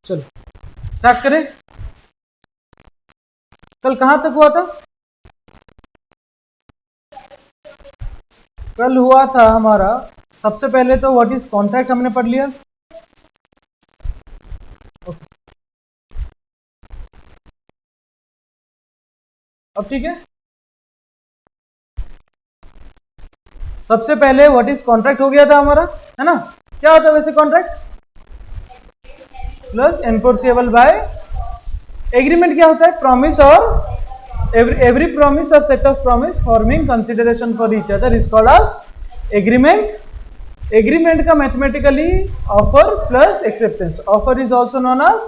चलो स्टार्ट करें। कल कहां तक हुआ था? कल हुआ था हमारा सबसे पहले तो व्हाट इज कॉन्ट्रैक्ट हमने पढ़ लिया। ओके, अब ठीक है। सबसे पहले व्हाट इज कॉन्ट्रैक्ट हो गया था हमारा, है ना। क्या होता है वैसे contract? Plus enforceable by agreement. क्या होता है? प्रॉमिस और एवरी प्रॉमिस और set of promise forming consideration for each other is called as agreement. Agreement का mathematically offer plus acceptance. Offer is also known as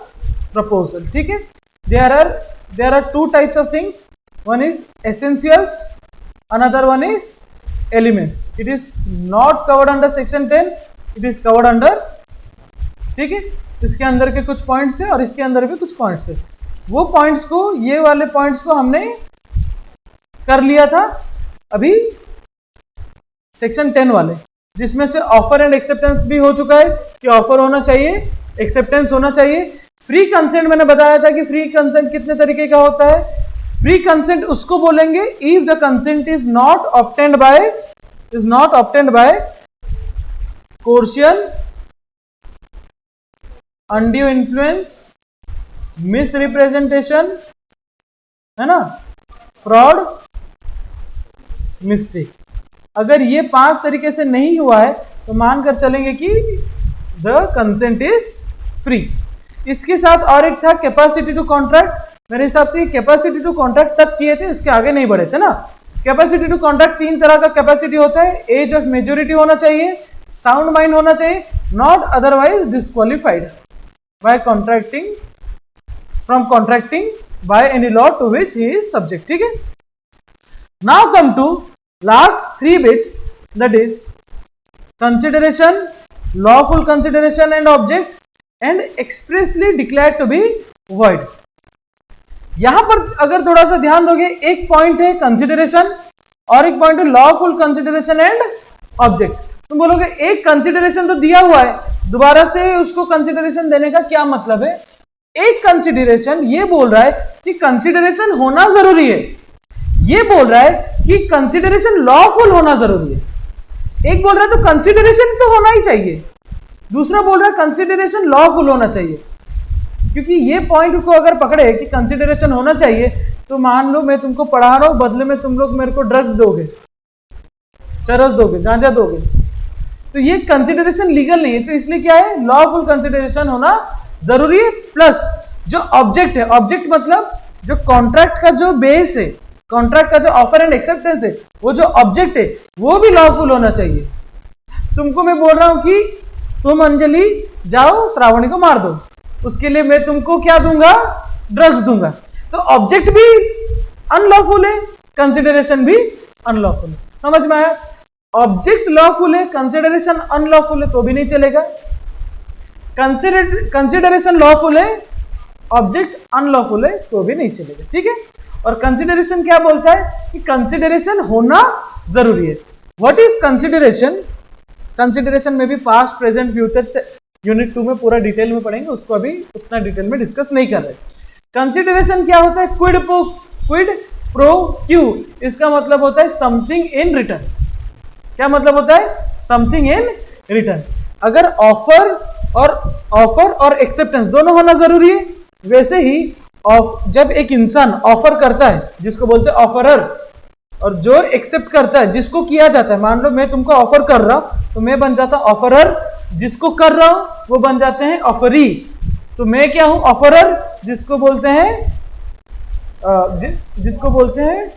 proposal. ठीक है। There are two types of things, one is essentials, another one is elements. It is not covered under section 10, it is covered under, ठीक है। इसके अंदर के कुछ points थे और इसके अंदर भी कुछ पॉइंट्स थे। वो पॉइंट्स को, ये वाले पॉइंट्स को हमने कर लिया था अभी सेक्शन 10 वाले, जिसमें से ऑफर एंड एक्सेप्टेंस भी हो चुका है कि ऑफर होना चाहिए, एक्सेप्टेंस होना चाहिए। फ्री कंसेंट मैंने बताया था कि फ्री कंसेंट कितने तरीके का होता है। फ्री कंसेंट उसको बोलेंगे if the consent is not obtained by coercion, undue influence, misrepresentation, है ना, फ्रॉड, मिस्टेक। अगर ये 5 तरीके से नहीं हुआ है तो मानकर चलेंगे कि द कंसेंट इज फ्री। इसके साथ और एक था कैपेसिटी टू कॉन्ट्रैक्ट। मेरे हिसाब से कैपेसिटी टू कॉन्ट्रैक्ट तक किए थे, उसके आगे नहीं बढ़े थे ना। कैपेसिटी टू कॉन्ट्रैक्ट 3 तरह का कैपेसिटी होता है। एज ऑफ मेजोरिटी होना चाहिए, साउंड माइंड होना चाहिए, not otherwise disqualified by contracting from contracting by any law to which he is subject. ठीक है। Now come to last 3 bits, that is consideration, lawful consideration and object, and expressly declared to be void. यहां पर अगर थोड़ा सा ध्यान दोगे, एक पॉइंट है कंसिडरेशन और एक पॉइंट है लॉफुल कंसिडरेशन एंड ऑब्जेक्ट। तुम बोलोगे एक कंसिडरेशन तो दिया हुआ है, दोबारा से उसको कंसिडरेशन देने का क्या मतलब है? एक कंसिडरेशन ये बोल रहा है कि कंसिडरेशन होना जरूरी है, ये बोल रहा है कि कंसिडरेशन लॉफुल होना जरूरी है। एक बोल रहा है तो कंसिडरेशन तो होना ही चाहिए, दूसरा बोल रहा है कंसिडरेशन लॉफुल होना चाहिए। क्योंकि ये पॉइंट को अगर पकड़े कि कंसिडरेशन होना चाहिए, तो मान लो मैं तुमको पढ़ा रहा हूं, बदले में तुम लोग मेरे को ड्रग्स दोगे, चरस दोगे, गांजा दोगे, तो ये कंसिडरेशन लीगल नहीं है। तो इसलिए क्या है, लॉफुल कंसिडरेशन होना जरूरी है। प्लस जो ऑब्जेक्ट है, ऑब्जेक्ट मतलब जो कॉन्ट्रैक्ट का जो बेस है, कॉन्ट्रैक्ट का जो ऑफर एंड एक्सेप्टेंस है, वो जो ऑब्जेक्ट है वो भी लॉफुल होना चाहिए। तुमको मैं बोल रहा हूं कि तुम अंजलि जाओ श्रावणी को मार दो, उसके लिए मैं तुमको क्या दूंगा? ड्रग्स दूंगा। तो ऑब्जेक्ट भी अनलॉफुल है, कंसिडरेशन भी अनलॉफुल है। समझ में आया? ऑब्जेक्ट लॉफुल है, कंसिडरेशन अनलॉफुल है तो भी नहीं चलेगा। कंसिडरेशन लॉफुल है, ऑब्जेक्ट अनलॉफुल है तो भी नहीं चलेगा। ठीक है। और कंसिडरेशन क्या बोलता है कि कंसिडरेशन होना जरूरी है। What is consideration? कंसिडरेशन में भी पास्ट, प्रेजेंट, फ्यूचर यूनिट 2 में पूरा डिटेल में पढ़ेंगे, उसको अभी उतना डिटेल में डिस्कस नहीं कर रहे। कंसिडरेशन क्या होता है? Kwid pro Q. इसका मतलब होता है समथिंग इन रिटर्न। क्या मतलब होता है? Something in return. अगर ऑफर और एक्सेप्टेंस दोनों होना जरूरी है, वैसे ही जब एक इंसान ऑफर करता है, जिसको बोलते हैं ऑफरर, और जो एक्सेप्ट करता है, जिसको किया जाता है, मान लो मैं तुमको ऑफर कर रहा हूं तो मैं बन जाता ऑफरर, जिसको कर रहा हूं वो बन जाते हैं ऑफरी। तो मैं क्या हूं? ऑफरर, जिसको बोलते हैं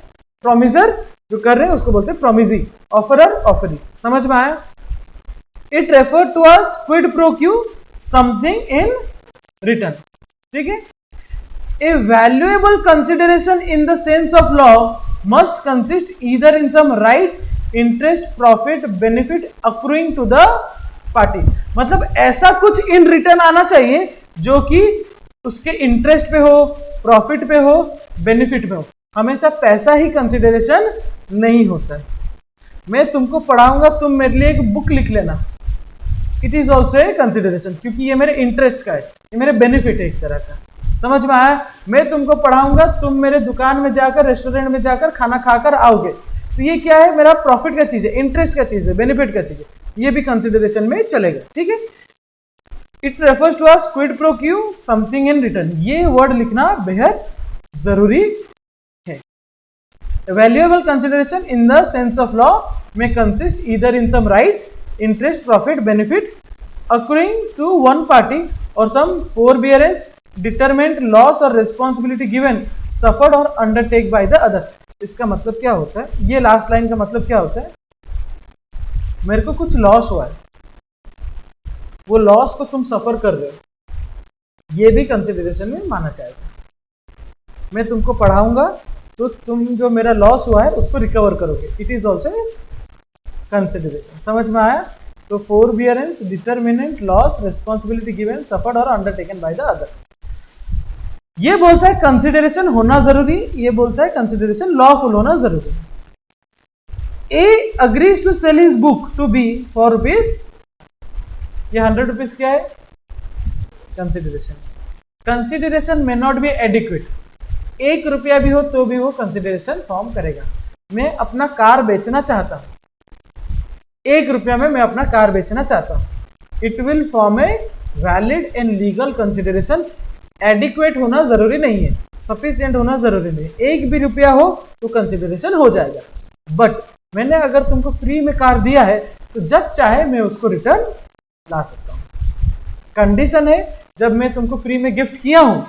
प्रॉमिसर, जो कर रहे हैं उसको बोलते हैं प्रॉमिसी। Offeror, offeree. समझ में आया? It refer to as quid pro quo, something in return. ठीक है। A valuable consideration in the sense of law must consist either in some right, interest, profit, benefit accruing to the party। मतलब ऐसा कुछ in return आना चाहिए जो कि उसके इंटरेस्ट पे हो, प्रॉफिट पे हो, बेनिफिट पे हो। हमेशा पैसा ही कंसिडरेशन नहीं होता है। मैं तुमको पढ़ाऊंगा, तुम मेरे लिए एक बुक लिख लेना, it is also a consideration, क्योंकि ये मेरे इंटरेस्ट का है, ये मेरे बेनिफिट है एक तरह का। समझ में आया? मैं तुमको पढ़ाऊंगा, तुम मेरे दुकान में जाकर, रेस्टोरेंट में जाकर खाना खाकर आओगे, तो ये क्या है? मेरा प्रॉफिट का चीज है, इंटरेस्ट का चीज है, बेनिफिट का चीज है, ये भी कंसिडरेशन में चलेगा। ठीक है। It refers to as quid pro quo something in return, ये वर्ड लिखना बेहद जरूरी है। Valuable consideration in the sense of law may consist either in some right, interest, profit, benefit accruing to one party or some forbearance, determined loss or responsibility given, suffered or undertaken by the other। इसका मतलब क्या होता है? ये last line का मतलब क्या होता है? मेरे को कुछ लॉस हुआ है, वो लॉस को तुम सफर कर रहे हो, ये भी कंसिडरेशन में माना जाएगा। मैं तुमको पढ़ाऊंगा तो तुम जो मेरा लॉस हुआ है उसको रिकवर करोगे, इट इज ऑल्सो कंसिडरेशन। समझ में आया? तो forbearance, determinant, loss, responsibility given, suffered और अंडरटेकन बाय द अदर। ये बोलता है कंसिडरेशन होना जरूरी, ये बोलता है कंसिडरेशन लॉफुल होना जरूरी। A agrees to sell his book to B for rupees, ये 100 रुपीज क्या है? Consideration. Consideration may not be adequate, 1 रुपया भी हो तो भी वो कंसिडरेशन फॉर्म करेगा। मैं अपना कार बेचना चाहता हूं, 1 रुपया में मैं अपना कार बेचना चाहता हूं, it will form a valid and legal consideration. Adequate होना जरूरी नहीं है, सफिशिएंट होना जरूरी नहीं है, 1 भी रुपया हो तो कंसिडरेशन हो जाएगा। बट मैंने अगर तुमको फ्री में कार दिया है तो जब चाहे मैं उसको रिटर्न ला सकता हूं। कंडीशन है, जब मैं तुमको फ्री में गिफ्ट किया हूं,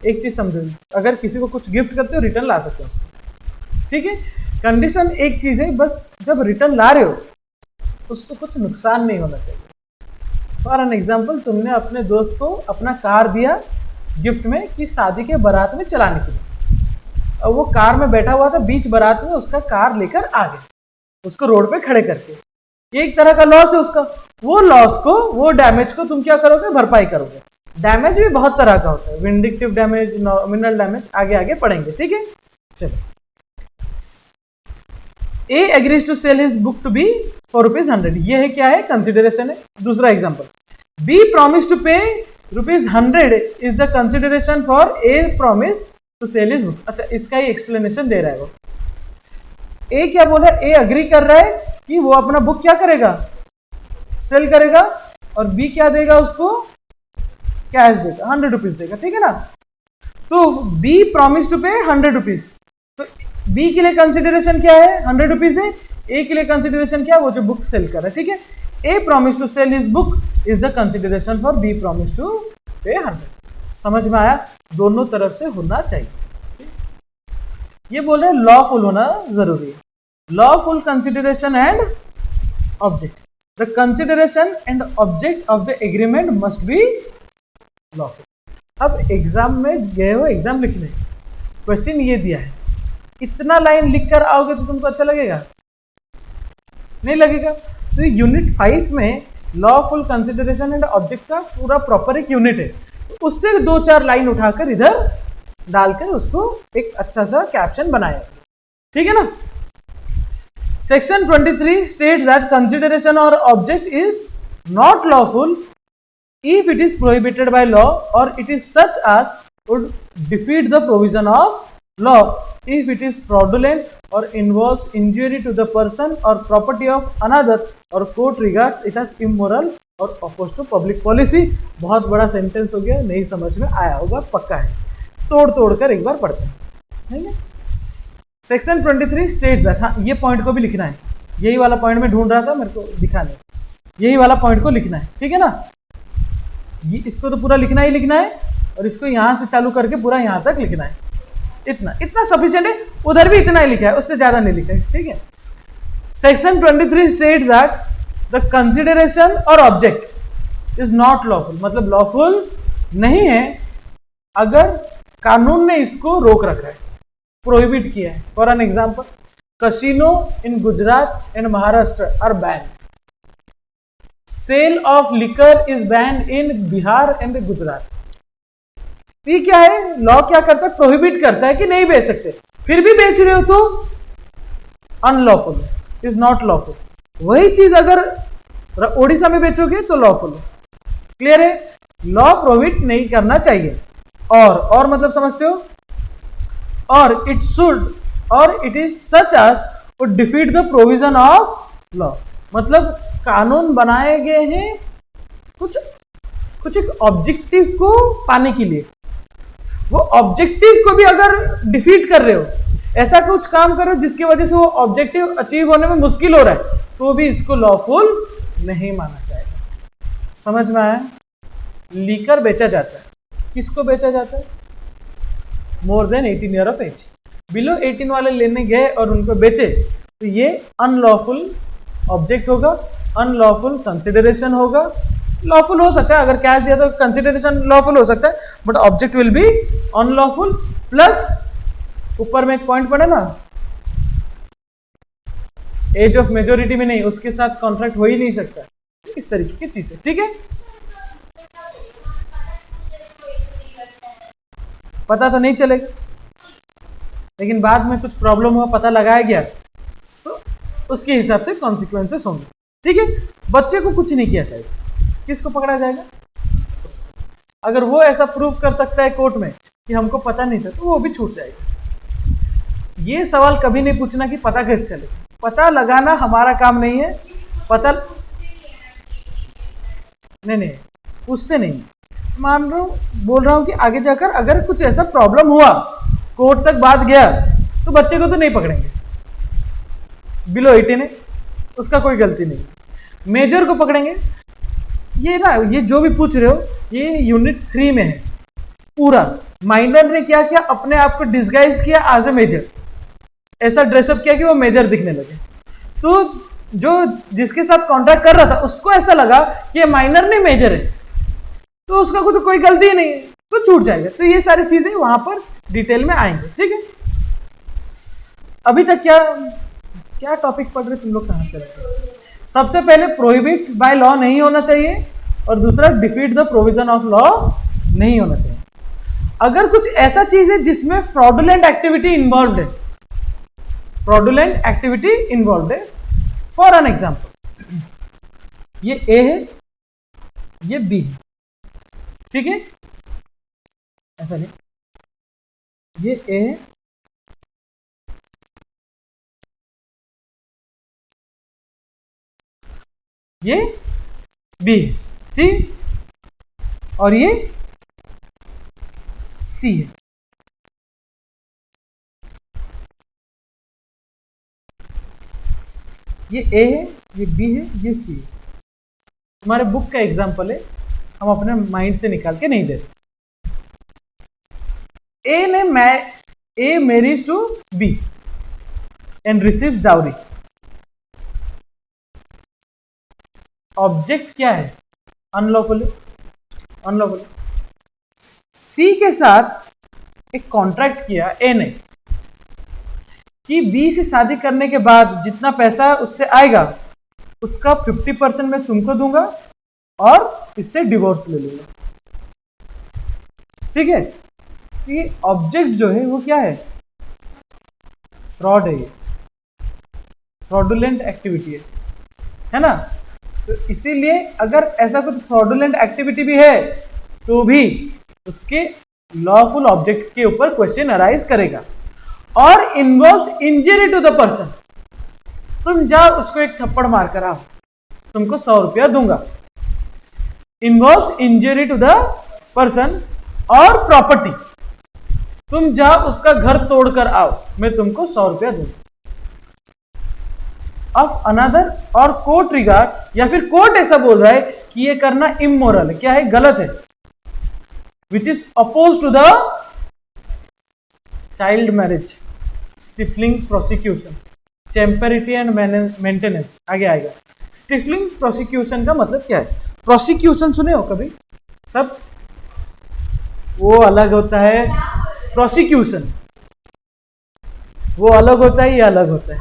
एक चीज समझो, अगर किसी को कुछ गिफ्ट करते हो रिटर्न ला सकते हो उससे। ठीक है। कंडीशन एक चीज है, बस जब रिटर्न ला रहे हो उसको कुछ नुकसान नहीं होना चाहिए। फॉर एन एग्जाम्पल, तुमने अपने दोस्त को अपना कार दिया गिफ्ट में कि शादी के बारात में चलाने के लिए, और वो कार में बैठा हुआ था, बीच बारात में उसका कार लेकर आ गए, उसको रोड पे खड़े करके। ये एक तरह का लॉस है उसका। वो लॉस को, वो डैमेज को तुम क्या करोगे? भरपाई करोगे। डैमेज भी बहुत तरह का होता है, विंडिक्टिव डैमेज, नॉमिनल डैमेज, आगे आगे पढ़ेंगे। ठीक है। चलो, A agrees to sell his book to B for ₹100, ये है क्या है? कंसिडरेशन है। दूसरा example, B promise to pay ₹100 is the consideration for a promise to sell his book. अच्छा, इसका ही एक्सप्लेनेशन दे रहा है वो। ए क्या बोला? ए अग्री कर रहा है कि वो अपना बुक क्या करेगा? सेल करेगा, और बी क्या देगा उसको? कैश देगा, 100 रुपीज देगा। ठीक है ना। तो B promise to pay 100 rupees, तो बी के लिए कंसिडरेशन क्या है? 100 रुपीज है। ए के लिए कंसिडरेशन क्या है? वो जो बुक सेल कर रहा है। ठीक है। ए promise to sell his book is the consideration for B promise to pay 100। समझ में आया? दोनों तरफ से होना चाहिए। ये बोल रहे लॉफुल होना जरूरी है। Lawful consideration and object, the consideration and object of the agreement must be lawful. अब एग्जाम में गए हो, एग्जाम लिखने, क्वेश्चन ये दिया है, इतना लाइन लिख कर आओगे तो तुमको अच्छा लगेगा? नहीं लगेगा। तो यूनिट 5 में लॉफुल कंसिडरेशन एंड ऑब्जेक्ट का पूरा प्रॉपर एक यूनिट है, तो उससे 2-4 लाइन उठाकर इधर डालकर उसको एक अच्छा सा कैप्शन बनाया। ठीक है ना। सेक्शन 23 स्टेट्स दैट कंसिडरेशन और object is not lawful if it is prohibited by law or it is such as would defeat the provision of law, if it is fraudulent or involves injury to the person or property of another or court regards it as immoral or opposed to public policy। बहुत बड़ा sentence हो गया, नहीं समझ में आया होगा, पक्का है। तोड़ कर एक बार पढ़ते हैं। ठीक है। सेक्शन 23 स्टेट्स दैट, हाँ ये पॉइंट को भी लिखना है, यही वाला पॉइंट में ढूंढ रहा था, मेरे को दिखाने, यही वाला पॉइंट को लिखना है। ठीक है ना। ये इसको तो पूरा लिखना ही लिखना है, और इसको यहां से चालू करके पूरा यहां तक लिखना है। इतना सफिशिएंट है। उधर भी इतना ही लिखा है, उससे ज्यादा नहीं लिखा है। ठीक है। Section 23 states that the consideration और ऑब्जेक्ट इज नॉट लॉफुल, मतलब लॉफुल नहीं है अगर कानून ने इसको रोक रखा है, प्रोहिबिट किया है। For an example, casino in Gujarat and Maharashtra are ban, sale of liquor is ban in Bihar and Gujarat. ये क्या है? लॉ क्या करता है? प्रोहिबिट करता है कि नहीं बेच सकते, फिर भी बेच रहे हो तो अनलॉफुल, इज नॉट लॉफुल। वही चीज अगर ओडिशा में बेचोगे तो लॉफुल है। क्लियर है? लॉ प्रोहिबिट नहीं करना चाहिए। और मतलब समझते हो? और इट शुड और it is such as to defeat the provision of law. मतलब कानून बनाए गए हैं कुछ एक ऑब्जेक्टिव को पाने के लिए। वो ऑब्जेक्टिव को भी अगर डिफीट कर रहे हो, ऐसा कुछ काम करो जिसकी वजह से वो ऑब्जेक्टिव अचीव होने में मुश्किल हो रहा है, तो भी इसको लॉफुल नहीं माना जाएगा। समझ में आया? लीकर बेचा जाता है, किसको बेचा जाता है? More than 18 year of age. Below 18 वाले लेने गए और उनको बेचे तो ये अनलॉफुल ऑब्जेक्ट होगा, अनलॉफुल कंसिडरेशन होगा। लॉफुल हो सकता है, अगर कैश दिया तो कंसिडरेशन लॉफुल हो सकता है, but object will be unlawful. Plus ऊपर में एक पॉइंट पड़े ना, एज ऑफ मेजोरिटी में नहीं, उसके साथ कॉन्ट्रैक्ट हो ही नहीं सकता। इस तरीके की चीज है। ठीक है? पता तो नहीं चलेगा, लेकिन बाद में कुछ प्रॉब्लम हुआ, पता लगाया गया, तो उसके हिसाब से कॉन्सिक्वेंसेस होंगे। ठीक है? बच्चे को कुछ नहीं किया चाहिए, किसको पकड़ा जाएगा? उसको। अगर वो ऐसा प्रूव कर सकता है कोर्ट में कि हमको पता नहीं था, तो वो भी छूट जाएगा। ये सवाल कभी नहीं पूछना कि पता कैसे चलेगा। पता लगाना हमारा काम नहीं है। पता नहीं पूछते नहीं। मान रहा हूँ, बोल रहा हूँ कि आगे जाकर अगर कुछ ऐसा प्रॉब्लम हुआ, कोर्ट तक बात गया, तो बच्चे को तो नहीं पकड़ेंगे। बिलो 18 है, उसका कोई गलती नहीं। मेजर को पकड़ेंगे। ये जो भी पूछ रहे हो, ये यूनिट 3 में है पूरा। माइनर ने क्या किया? अपने आप को डिस्गाइज किया एज ए मेजर, ऐसा ड्रेसअप किया कि वो मेजर दिखने लगे। तो जो जिसके साथ कॉन्ट्रैक्ट कर रहा था, उसको ऐसा लगा कि ये माइनर नहीं मेजर है, तो उसका तो कोई गलती ही नहीं है, तो छूट जाएगा। तो ये सारी चीजें वहां पर डिटेल में आएंगे। ठीक है? अभी तक क्या टॉपिक पढ़ रहे तुम लोग? कहां चल रहे? सबसे पहले प्रोहिबिट बाय लॉ नहीं होना चाहिए, और दूसरा defeat the provision of law नहीं होना चाहिए। अगर कुछ ऐसा चीज है जिसमें फ्रॉडुलेंट एक्टिविटी इन्वॉल्व है, फ्रॉडुलेंट एक्टिविटी इन्वॉल्व है, फॉर एन एग्जाम्पल, ये ए है, ये बी है। ठीक है? ऐसा नहीं, ये ए है, ये बी है, ठीक, और ये सी है। ये ए है, ये बी है, ये सी है। तुम्हारे बुक का एग्जाम्पल है, हम अपने माइंड से निकाल के नहीं दे। A marries to B and receives dowry. Object क्या है? अनलॉफुल है, अनलॉफुल। सी के साथ एक कॉन्ट्रैक्ट किया ए ने कि बी से शादी करने के बाद जितना पैसा उससे आएगा, उसका 50% मैं तुमको दूंगा और इससे डिवोर्स ले लूंगा। ठीक है? ये ऑब्जेक्ट जो है वो क्या है? फ्रॉड है, ये फ्रॉडुलेंट एक्टिविटी है ना? तो इसीलिए अगर ऐसा कुछ फ्रॉडुलेंट एक्टिविटी भी है, तो भी उसके लॉफुल ऑब्जेक्ट के ऊपर क्वेश्चन अराइज करेगा, और involves injury to the person. तुम जाओ उसको एक थप्पड़ मार कर आओ, तुमको 100 रुपया दूंगा। Involves injury to the person और प्रॉपर्टी। तुम जाओ उसका घर तोड़कर आओ, मैं तुमको 100 रुपया दूंगा। ऑफ अनदर और कोर्ट रिगार्ड, या फिर कोर्ट ऐसा बोल रहा है कि ये करना इमोरल है, क्या है? गलत है, which is oppose to the child marriage, stifling prosecution, champerty and maintenance. आगे आएगा। स्टिफलिंग प्रोसिक्यूशन का मतलब क्या है? प्रोसिक्यूशन सुने हो कभी सब? वो अलग होता है, प्रोसिक्यूशन वो अलग होता है, ये अलग होता है।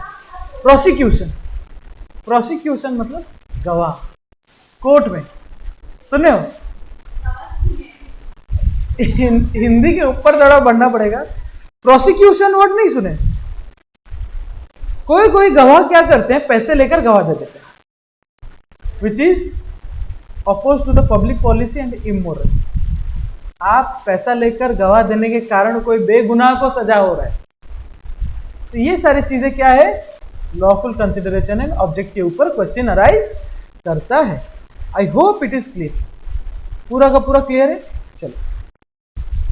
प्रोसिक्यूशन मतलब गवाह, कोर्ट में। सुने हो? हिंदी के ऊपर थोड़ा बढ़ना पड़ेगा। प्रोसिक्यूशन वर्ड नहीं सुने? कोई गवाह क्या करते हैं? पैसे लेकर गवाह दे देते हैं। Which is oppose to the public policy and immoral. आप पैसा लेकर गवाह देने के कारण कोई बेगुनाह को सजा हो रहा है, तो ये सारी चीजें क्या है, लॉफुल कंसिडरेशन एंड ऑब्जेक्ट के ऊपर क्वेश्चन अराइज करता है। I hope it is clear, पूरा का पूरा क्लियर है। चलो,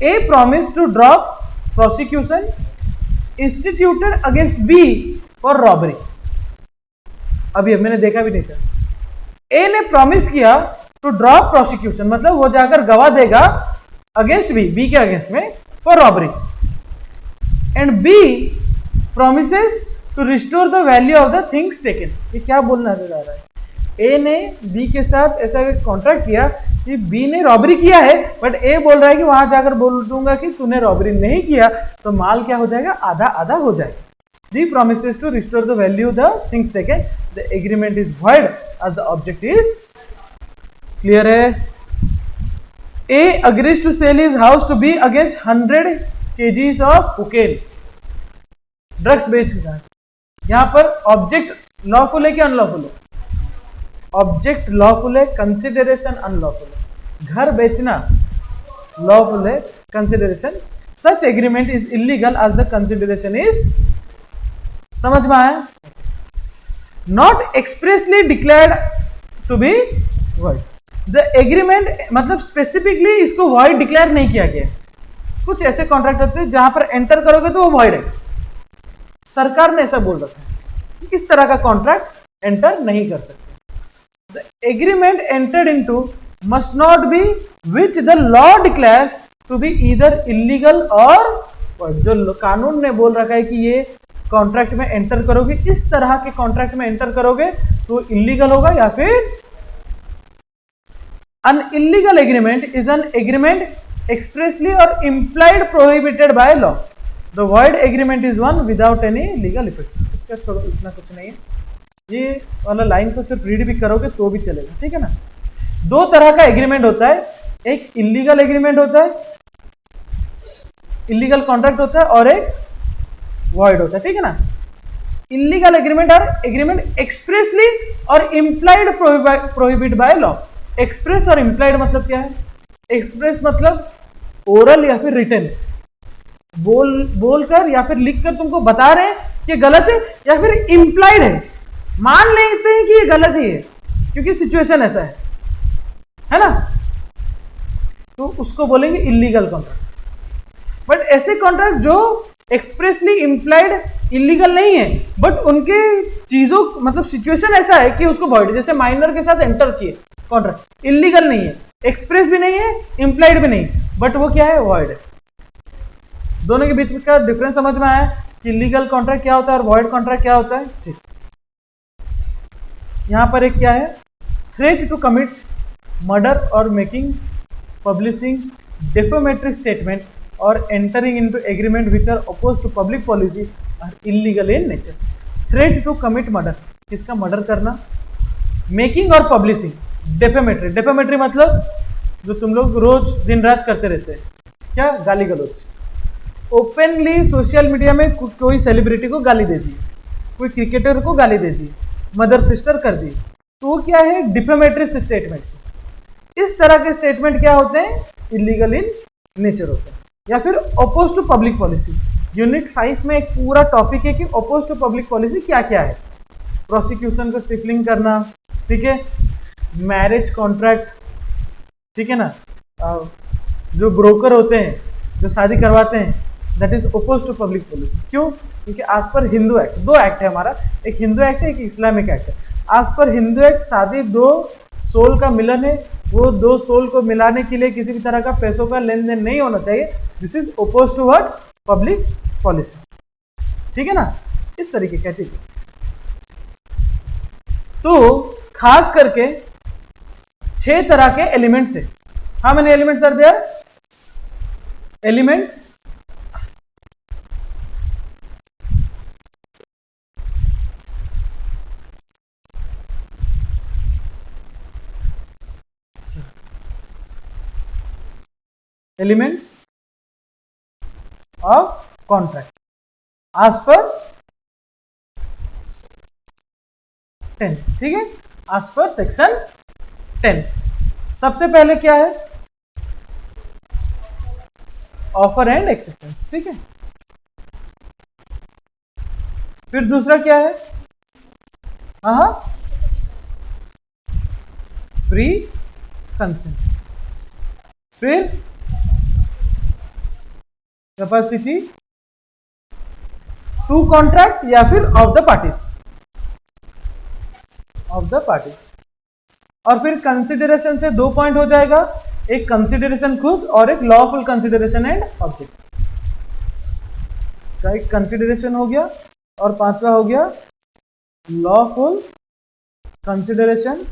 a promise to drop prosecution instituted against B for robbery. अभी मैंने देखा भी नहीं था, ए ने प्रॉमिस किया टू ड्रॉप प्रोसिक्यूशन, मतलब वो जाकर गवाह देगा अगेंस्ट बी, बी के अगेंस्ट में, for robbery, and B promises to restore the value of the things taken. ये क्या बोलना जा रहा है, ए ने बी के साथ ऐसा कॉन्ट्रैक्ट किया कि बी ने रॉबरी किया है, बट ए बोल रहा है कि वहां जाकर बोल दूंगा कि तूने रॉबरी नहीं किया, तो माल क्या हो जाएगा, आधा आधा हो जाएगा। The promises to restore the value the things taken, the agreement is void और द ऑब्जेक्ट इज क्लियर है। A agrees to sell his house to B against 100 kgs of cocaine, drugs बेचना। यहां पर ऑब्जेक्ट लॉफुल है कि unlawful है, object lawful है, consideration unlawful है। घर बेचना लॉफुल है, consideration, such agreement is illegal as the consideration is, समझ में आया, not expressly declared to be void. The agreement मतलब स्पेसिफिकली इसको वॉइड डिक्लेयर नहीं किया गया। कुछ ऐसे कॉन्ट्रैक्ट होते हैं जहां पर एंटर करोगे तो वो वॉइड है, सरकार ने ऐसा बोल रखा है कि इस तरह का कॉन्ट्रैक्ट एंटर नहीं कर सकते। The agreement entered into must not be which the law declares to be either illegal or void। जो कानून ने बोल रखा है कि ये कॉन्ट्रैक्ट में एंटर करोगे, इस तरह के कॉन्ट्रैक्ट में एंटर करोगे तो इलीगल होगा, या फिर an illegal agreement is an agreement expressly or implied prohibited by law। The void agreement is one without any legal effects। इसका छोड़ो, इतना कुछ नहीं है, ये वाला लाइन को सिर्फ रीड भी करोगे तो भी चलेगा, ठीक है ना। दो तरह का एग्रीमेंट होता है, एक इलीगल एग्रीमेंट होता है, इलीगल कॉन्ट्रैक्ट होता है, और एक वॉइड होता है, ठीक है ना। इलीगल एग्रीमेंट और एग्रीमेंट एक्सप्रेसली और implied prohibit by law. Express और इम्प्लाइड मतलब क्या है, एक्सप्रेस मतलब ओरल या फिर रिटन, बोलकर या फिर लिखकर तुमको बता रहे हैं कि गलत है, या फिर इम्प्लाइड है, मान लेते हैं कि ये गलत ही है क्योंकि सिचुएशन ऐसा है ना, तो उसको बोलेंगे इलीगल कॉन्ट्रैक्ट। बट ऐसे कॉन्ट्रैक्ट जो एक्सप्रेसली इम्प्लाइड इलीगल नहीं है, बट उनके चीजों मतलब सिचुएशन ऐसा है कि उसको वॉइड, जैसे माइनर के साथ एंटर किए कॉन्ट्रैक्ट, इलीगल नहीं है, एक्सप्रेस भी नहीं है, इम्प्लाइड भी नहीं, बट वो क्या है, वॉइड है। दोनों के बीच में का डिफरेंस समझ में आया कि लीगल कॉन्ट्रैक्ट क्या होता है और वॉइड कॉन्ट्रैक्ट क्या होता है, ठीक। यहां पर एक क्या है, थ्रेट टू कमिट मर्डर और मेकिंग, पब्लिशिंग डिफेमेटरी स्टेटमेंट और entering into agreement which are oppose to public policy are illegal in nature. Threat to commit murder, किसका मर्डर करना, मेकिंग और पब्लिशिंग डिफेमेटरी, डिफेमेटरी मतलब जो तुम लोग रोज दिन रात करते रहते हैं, क्या, गाली गलौज। ओपनली सोशल मीडिया में कोई सेलिब्रिटी को गाली दे दी, कोई क्रिकेटर को गाली दे दी, मदर सिस्टर कर दी, तो वो क्या है, डिफेमेटरी स्टेटमेंट्स। इस तरह के स्टेटमेंट क्या होते हैं, इलीगल इन नेचर होते हैं। या फिर oppose to public policy, unit 5 में एक पूरा टॉपिक है कि अपोज टू पब्लिक पॉलिसी क्या क्या है। प्रोसिक्यूशन को स्टिफलिंग करना, ठीक है, मैरिज कॉन्ट्रैक्ट, ठीक है ना, जो ब्रोकर होते हैं जो शादी करवाते हैं, that is oppose to public policy. क्यों, क्योंकि आज पर हिंदू एक्ट, दो एक्ट है हमारा, एक हिंदू एक्ट है, एक इस्लामिक एक्ट है। आज पर हिंदू एक्ट शादी दो सोल का मिलन है, वो दो सोल को मिलाने के लिए किसी भी तरह का पैसों का लेन देन नहीं होना चाहिए। This is oppose to what, public policy, ठीक है ना, इस तरीके कैटेगरी। तो खास करके 6 तरह के एलिमेंट्स है। How many elements are there, elements, elements of contract as per 10, ठीक है। As per section 10। सबसे पहले क्या है, ऑफर एंड एक्सेप्टेंस, ठीक है। फिर दूसरा क्या है, हाँ, फ्री कंसेंट। फिर कैपेसिटी टू कॉन्ट्रैक्ट या फिर ऑफ द पार्टीज, और फिर कंसिडरेशन से 2 पॉइंट हो जाएगा, एक कंसिडरेशन खुद और एक लॉफुल कंसिडरेशन एंड ऑब्जेक्ट। तो एक कंसिडरेशन हो गया और पांचवा हो गया लॉफुल कंसिडरेशन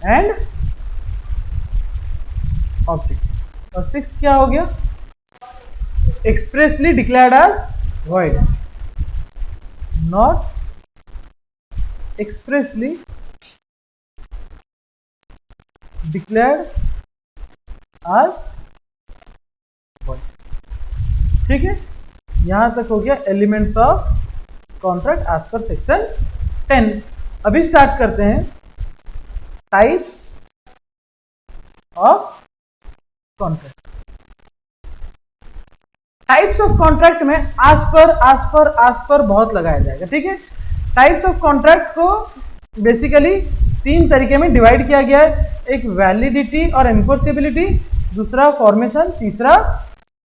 एंड ऑब्जेक्ट। और सिक्स्थ क्या हो गया, expressly declared as void, not expressly declared as void, ठीक है। यहां तक हो गया elements of contract as per section 10। अभी स्टार्ट करते हैं types of contract. Types of contract में आज पर बहुत लगाया जाएगा, ठीक है। टाइप्स ऑफ कॉन्ट्रैक्ट को बेसिकली 3 तरीके में डिवाइड किया गया है, एक वैलिडिटी और एनफोर्सेबिलिटी, दूसरा फॉर्मेशन, तीसरा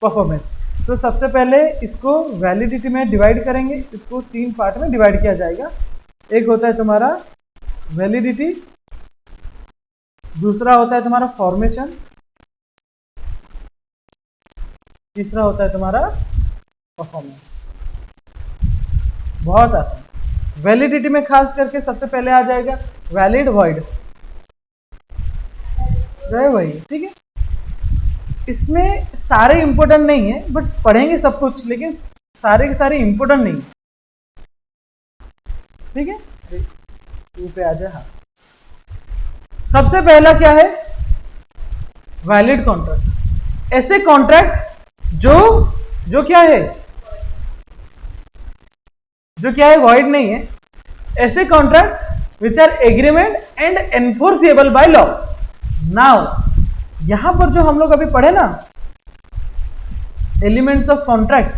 परफॉर्मेंस। तो सबसे पहले इसको वैलिडिटी में डिवाइड करेंगे, इसको 3 पार्ट में डिवाइड किया जाएगा। एक होता है तुम्हारा वैलिडिटी, दूसरा होता है तुम्हारा फॉर्मेशन, तीसरा होता है तुम्हारा परफॉर्मेंस। बहुत आसान। वैलिडिटी में खास करके सबसे पहले आ जाएगा वैलिड वॉइड, वही, ठीक है। इसमें सारे इंपॉर्टेंट नहीं है, बट पढ़ेंगे सब कुछ, लेकिन सारे के सारे इंपॉर्टेंट नहीं, ठीक है। पे आ जाए। हाँ, सबसे पहला क्या है, वैलिड कॉन्ट्रैक्ट। ऐसे कॉन्ट्रैक्ट जो क्या है, वॉइड नहीं है। ऐसे contract which are agreement and enforceable by law. Now यहां पर जो हम लोग अभी पढ़े ना, एलिमेंट्स ऑफ कॉन्ट्रैक्ट,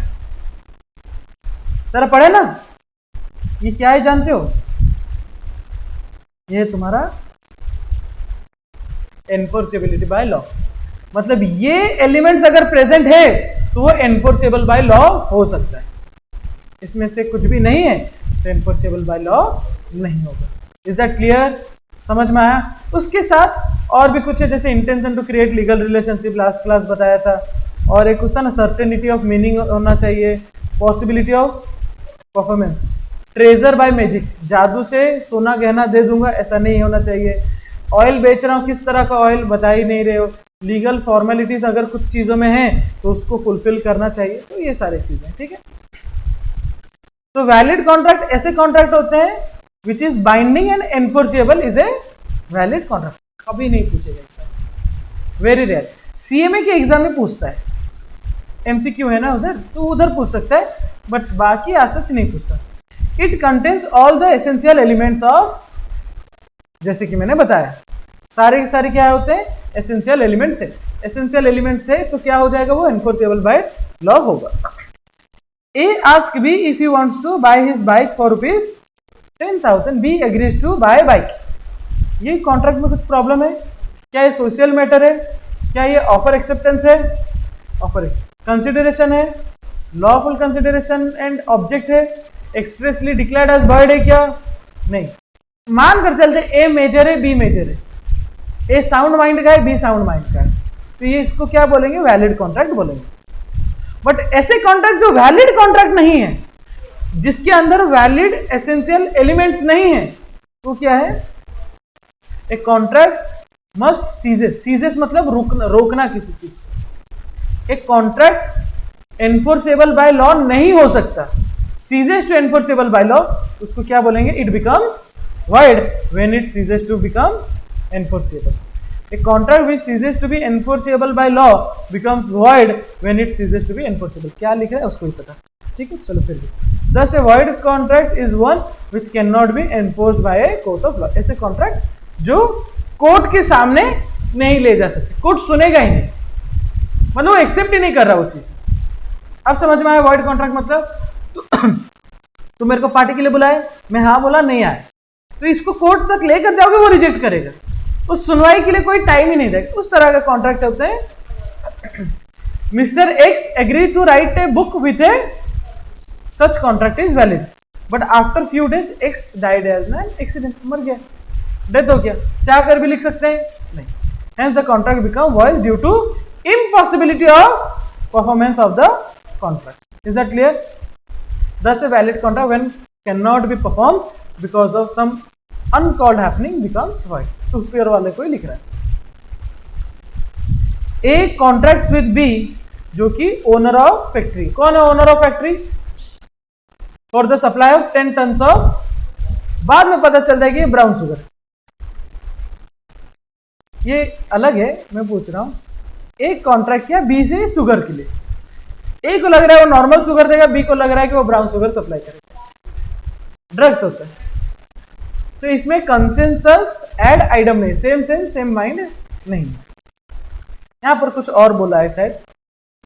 सारा पढ़े ना, ये क्या है जानते हो, ये तुम्हारा एनफोर्सेबिलिटी बाय लॉ। मतलब ये एलिमेंट्स अगर प्रेजेंट है तो वो एनफोर्सेबल बाय लॉ हो सकता है। इसमें से कुछ भी नहीं है तो एनफोर्सेबल बाय लॉ नहीं होगा। Is that clear? समझ में आया? उसके साथ और भी कुछ है, जैसे intention to create legal relationship, last class बताया था, और एक उसका ना सर्टेनिटी ऑफ मीनिंग होना चाहिए, possibility of performance, treasure by magic, जादू से सोना गहना दे दूंगा ऐसा नहीं होना चाहिए, ऑयल बेच रहा हूँ किस तरह का ऑयल बता ही नहीं रहे हो, लीगल फॉर्मेलिटीज अगर कुछ चीज़ों में है तो उसको फुलफिल करना चाहिए। तो ये सारी चीज़ें, ठीक है। तो वैलिड कॉन्ट्रैक्ट ऐसे कॉन्ट्रैक्ट होते हैं which is binding and enforceable is a valid contract. कभी नहीं पूछेगा एग्जाम, वेरी रेयर। सीएमए के एग्जाम में पूछता है, एमसीक्यू है ना उधर, तो उधर पूछ सकता है, बट बाकी आज सच नहीं पूछता। It contains all the essential elements of, जैसे कि मैंने बताया, सारे के सारे क्या होते हैं, एसेंशियल एलिमेंट्स है। एसेंशियल एलिमेंट्स है तो क्या हो जाएगा, वो एनफोर्सेबल बाय लॉ होगा। A ask B if he wants to buy his bike for ₹10,000. B agrees to buy bike. ये कॉन्ट्रैक्ट में कुछ प्रॉब्लम है क्या? ये सोशल मैटर है क्या? ये ऑफर एक्सेप्टेंस है? ऑफर कंसिडरेशन है, लॉफुल कंसिडरेशन एंड ऑब्जेक्ट है, एक्सप्रेसली डिक्लेयर्ड एज वर्ड है क्या? नहीं। मान कर चलते ए मेजर है, बी मेजर है, ए साउंड माइंड का है, बी साउंड माइंड का है, तो ये इसको क्या बोलेंगे, वैलिड कॉन्ट्रैक्ट बोलेंगे। बट ऐसे कॉन्ट्रैक्ट जो वैलिड कॉन्ट्रैक्ट नहीं है, जिसके अंदर वैलिड एसेंशियल एलिमेंट्स नहीं है, तो क्या है, a contract must ceases. Ceases मतलब रोकना किसी चीज से। एक कॉन्ट्रैक्ट एनफोर्सेबल बाय लॉ नहीं हो सकता। Ceases to enforceable by law, उसको क्या बोलेंगे, it becomes void when it ceases to become enforceable. A contract which ceases to be enforceable by law becomes void when it ceases to be enforceable. क्या लिख रहा है उसको ही पता, ठीक है। चलो फिर भी Thus a void contract is one which cannot be enforced by a court of law. ऐसे कॉन्ट्रैक्ट जो कोर्ट के सामने नहीं ले जा सकते, कोर्ट सुनेगा ही नहीं, मतलब वो एक्सेप्ट ही नहीं कर रहा वो चीज। अब समझ में आया वॉइड कॉन्ट्रैक्ट मतलब? तो मेरे को पार्टी के लिए बुलाए, मैं हाँ बोला, नहीं आए, तो इसको कोर्ट तक लेकर जाओगे, वो रिजेक्ट करेगा, उस सुनवाई के लिए कोई टाइम ही नहीं देगा, उस तरह का कॉन्ट्रैक्ट होते हैं। Mister X agree to write a book with a such contract is valid, but after few days X died as an accident, मर गया, डेथ हो गया, चाह कर भी लिख सकते हैं नहीं, hence the contract become void due to impossibility of performance of the contract. Is that clear? Thus a valid contract when cannot be performed because of some uncalled happening becomes void. तो pair वाले को ही लिख रहा है। A contracts with B जो कि owner of factory, कौन है owner of factory? For the supply of 10 tons of, बाद में पता चल जाएगी ब्राउन शुगर, ये अलग है, मैं पूछ रहा हूं। एक कॉन्ट्रैक्ट किया बी से शुगर के लिए, ए को लग रहा है वो नॉर्मल शुगर देगा, बी को लग रहा है कि वो ब्राउन शुगर सप्लाई करेगा, ड्रग्स होता है, तो इसमें कंसेंसस एड आइटम नहीं, सेम सेंस सेम माइंड नहीं। यहां पर कुछ और बोला है शायद,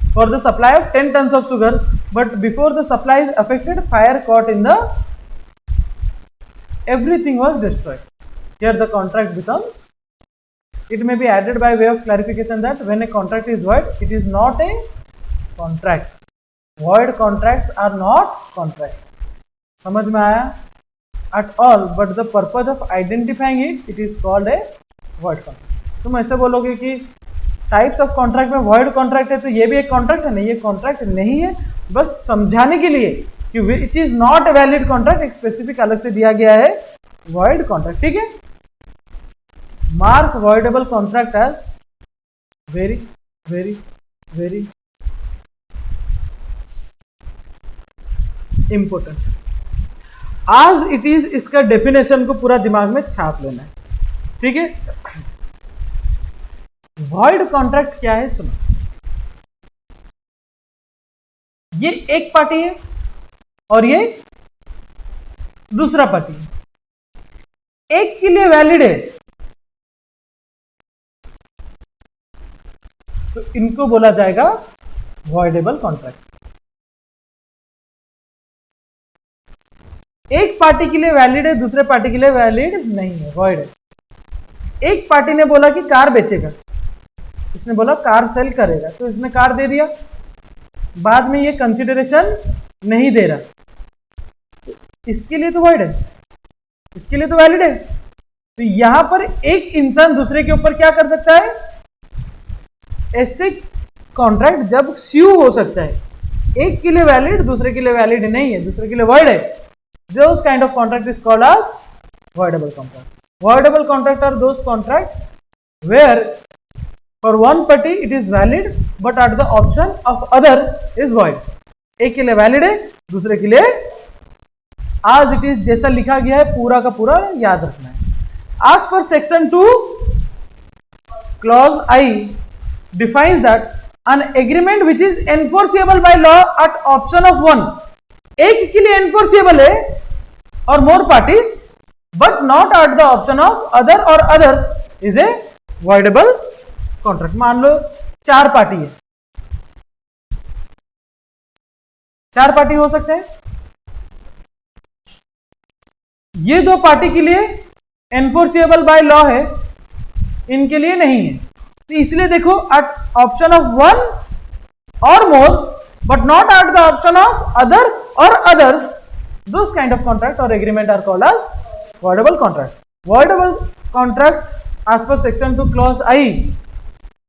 for the supply of 10 tons of sugar but before the supply is affected fire caught in the everything was destroyed, here the contract becomes, it may be added by way of clarification that when a contract is void, it is not a contract. Void contracts are not contract. समझ में आया? At all, but the purpose of identifying it, it is called a void contract. तुम ऐसे बोलोगे कि types of contract में void contract है, तो ये भी एक कॉन्ट्रैक्ट है? नहीं, ये कॉन्ट्रैक्ट नहीं है, बस समझाने के लिए कि which is not a valid contract, एक स्पेसिफिक अलग से दिया गया है void contract, ठीक है? Mark voidable contract as very, very, very important. As it is, इसका डेफिनेशन को पूरा दिमाग में छाप लेना है, ठीक है? void contract क्या है सुनो, ये एक पार्टी है और ये दूसरा पार्टी है, एक के लिए वैलिड है तो इनको बोला जाएगा वॉइडेबल कॉन्ट्रैक्ट। एक पार्टी के लिए वैलिड है, दूसरे पार्टी के लिए वैलिड नहीं है, वॉइड है। एक पार्टी ने बोला कि कार बेचेगा, इसने बोला कार सेल करेगा, तो इसने कार दे दिया, बाद में ये कंसिडरेशन नहीं दे रहा, तो इसके लिए तो वॉइड है, इसके लिए तो वैलिड है। तो यहां पर एक इंसान दूसरे के ऊपर क्या कर सकता है? ऐसे कॉन्ट्रैक्ट जब स्यू हो सकता है, एक के लिए वैलिड, दूसरे के लिए वैलिड नहीं है, दूसरे के लिए वॉइड है, those kind of contract is called as voidable contract. Voidable contract are those contract where for one party it is valid but at the option of other is void. एक के लिए valid है, दूसरे के लिए as it is जैसा लिखा गया है पूरा का पूरा याद रखना है। As per section 2 clause I defines that an agreement which is enforceable by law at option of one, एक के लिए एनफोर्सेबल है or more parties but not at the option of other or others is a voidable contract. मान लो 4 party है, 4 party हो सकते हैं, ये 2 पार्टी के लिए एनफोर्सेबल बाय लॉ है, इनके लिए नहीं है, तो इसलिए देखो eight option of one or more but not at the option of other or others, those kind of contract or agreement are called as voidable contract. Voidable contract as per section 2 clause I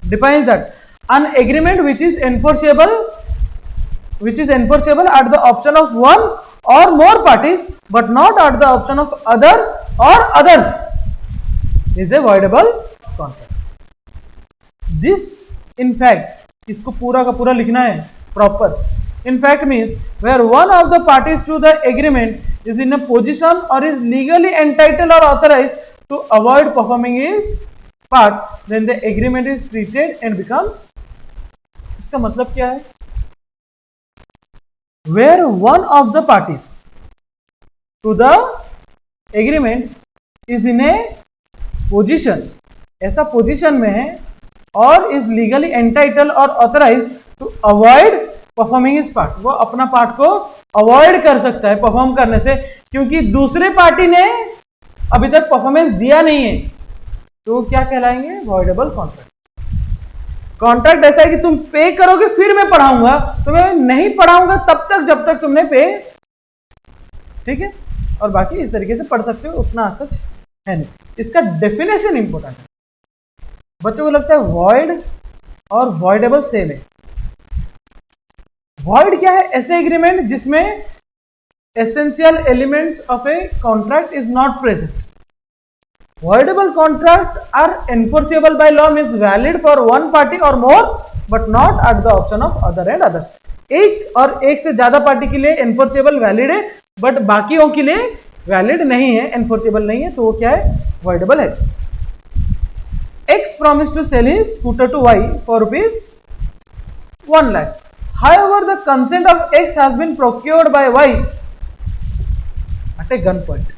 defines that an agreement which is enforceable at the option of one or more parties but not at the option of other or others is a voidable contract. This in fact, इसको पूरा का पूरा लिखना है proper. In fact means where one of the parties to the agreement is in a position or is legally entitled or authorized to avoid performing his part, then the agreement is treated and becomes. इसका मतलब क्या है? where one of the parties to the agreement is in a position, ऐसा position में है और is legally entitled or authorized to avoid performing his part, वो अपना पार्ट को अवॉइड कर सकता है परफॉर्म करने से, क्योंकि दूसरे पार्टी ने अभी तक परफॉर्मेंस दिया नहीं है, तो क्या कहलाएंगे? Voidable contract. कॉन्ट्रैक्ट ऐसा है कि तुम पे करोगे फिर मैं पढ़ाऊंगा, तुम्हें नहीं पढ़ाऊंगा तब तक जब तक तुमने पे, ठीक है, और बाकी इस तरीके से पढ़ सकते हो, उतना सच है नहीं। इसका डेफिनेशन इंपॉर्टेंट है, बच्चों को लगता है वॉइड और वॉइडेबल सेम है। वॉइड क्या है? ऐसे एग्रीमेंट जिसमें essential elements of A contract is not present. Voidable contract are enforceable by law, means valid for one party or more but not at the option of other and others. एक और एक से ज्यादा party के लिए enforceable valid है, but बाकियों के लिए valid नहीं है, enforceable नहीं है, तो वो क्या है? voidable है। X promised to sell his scooter to Y for rupees 1 lakh. However, the consent of X has been procured by Y at a gunpoint.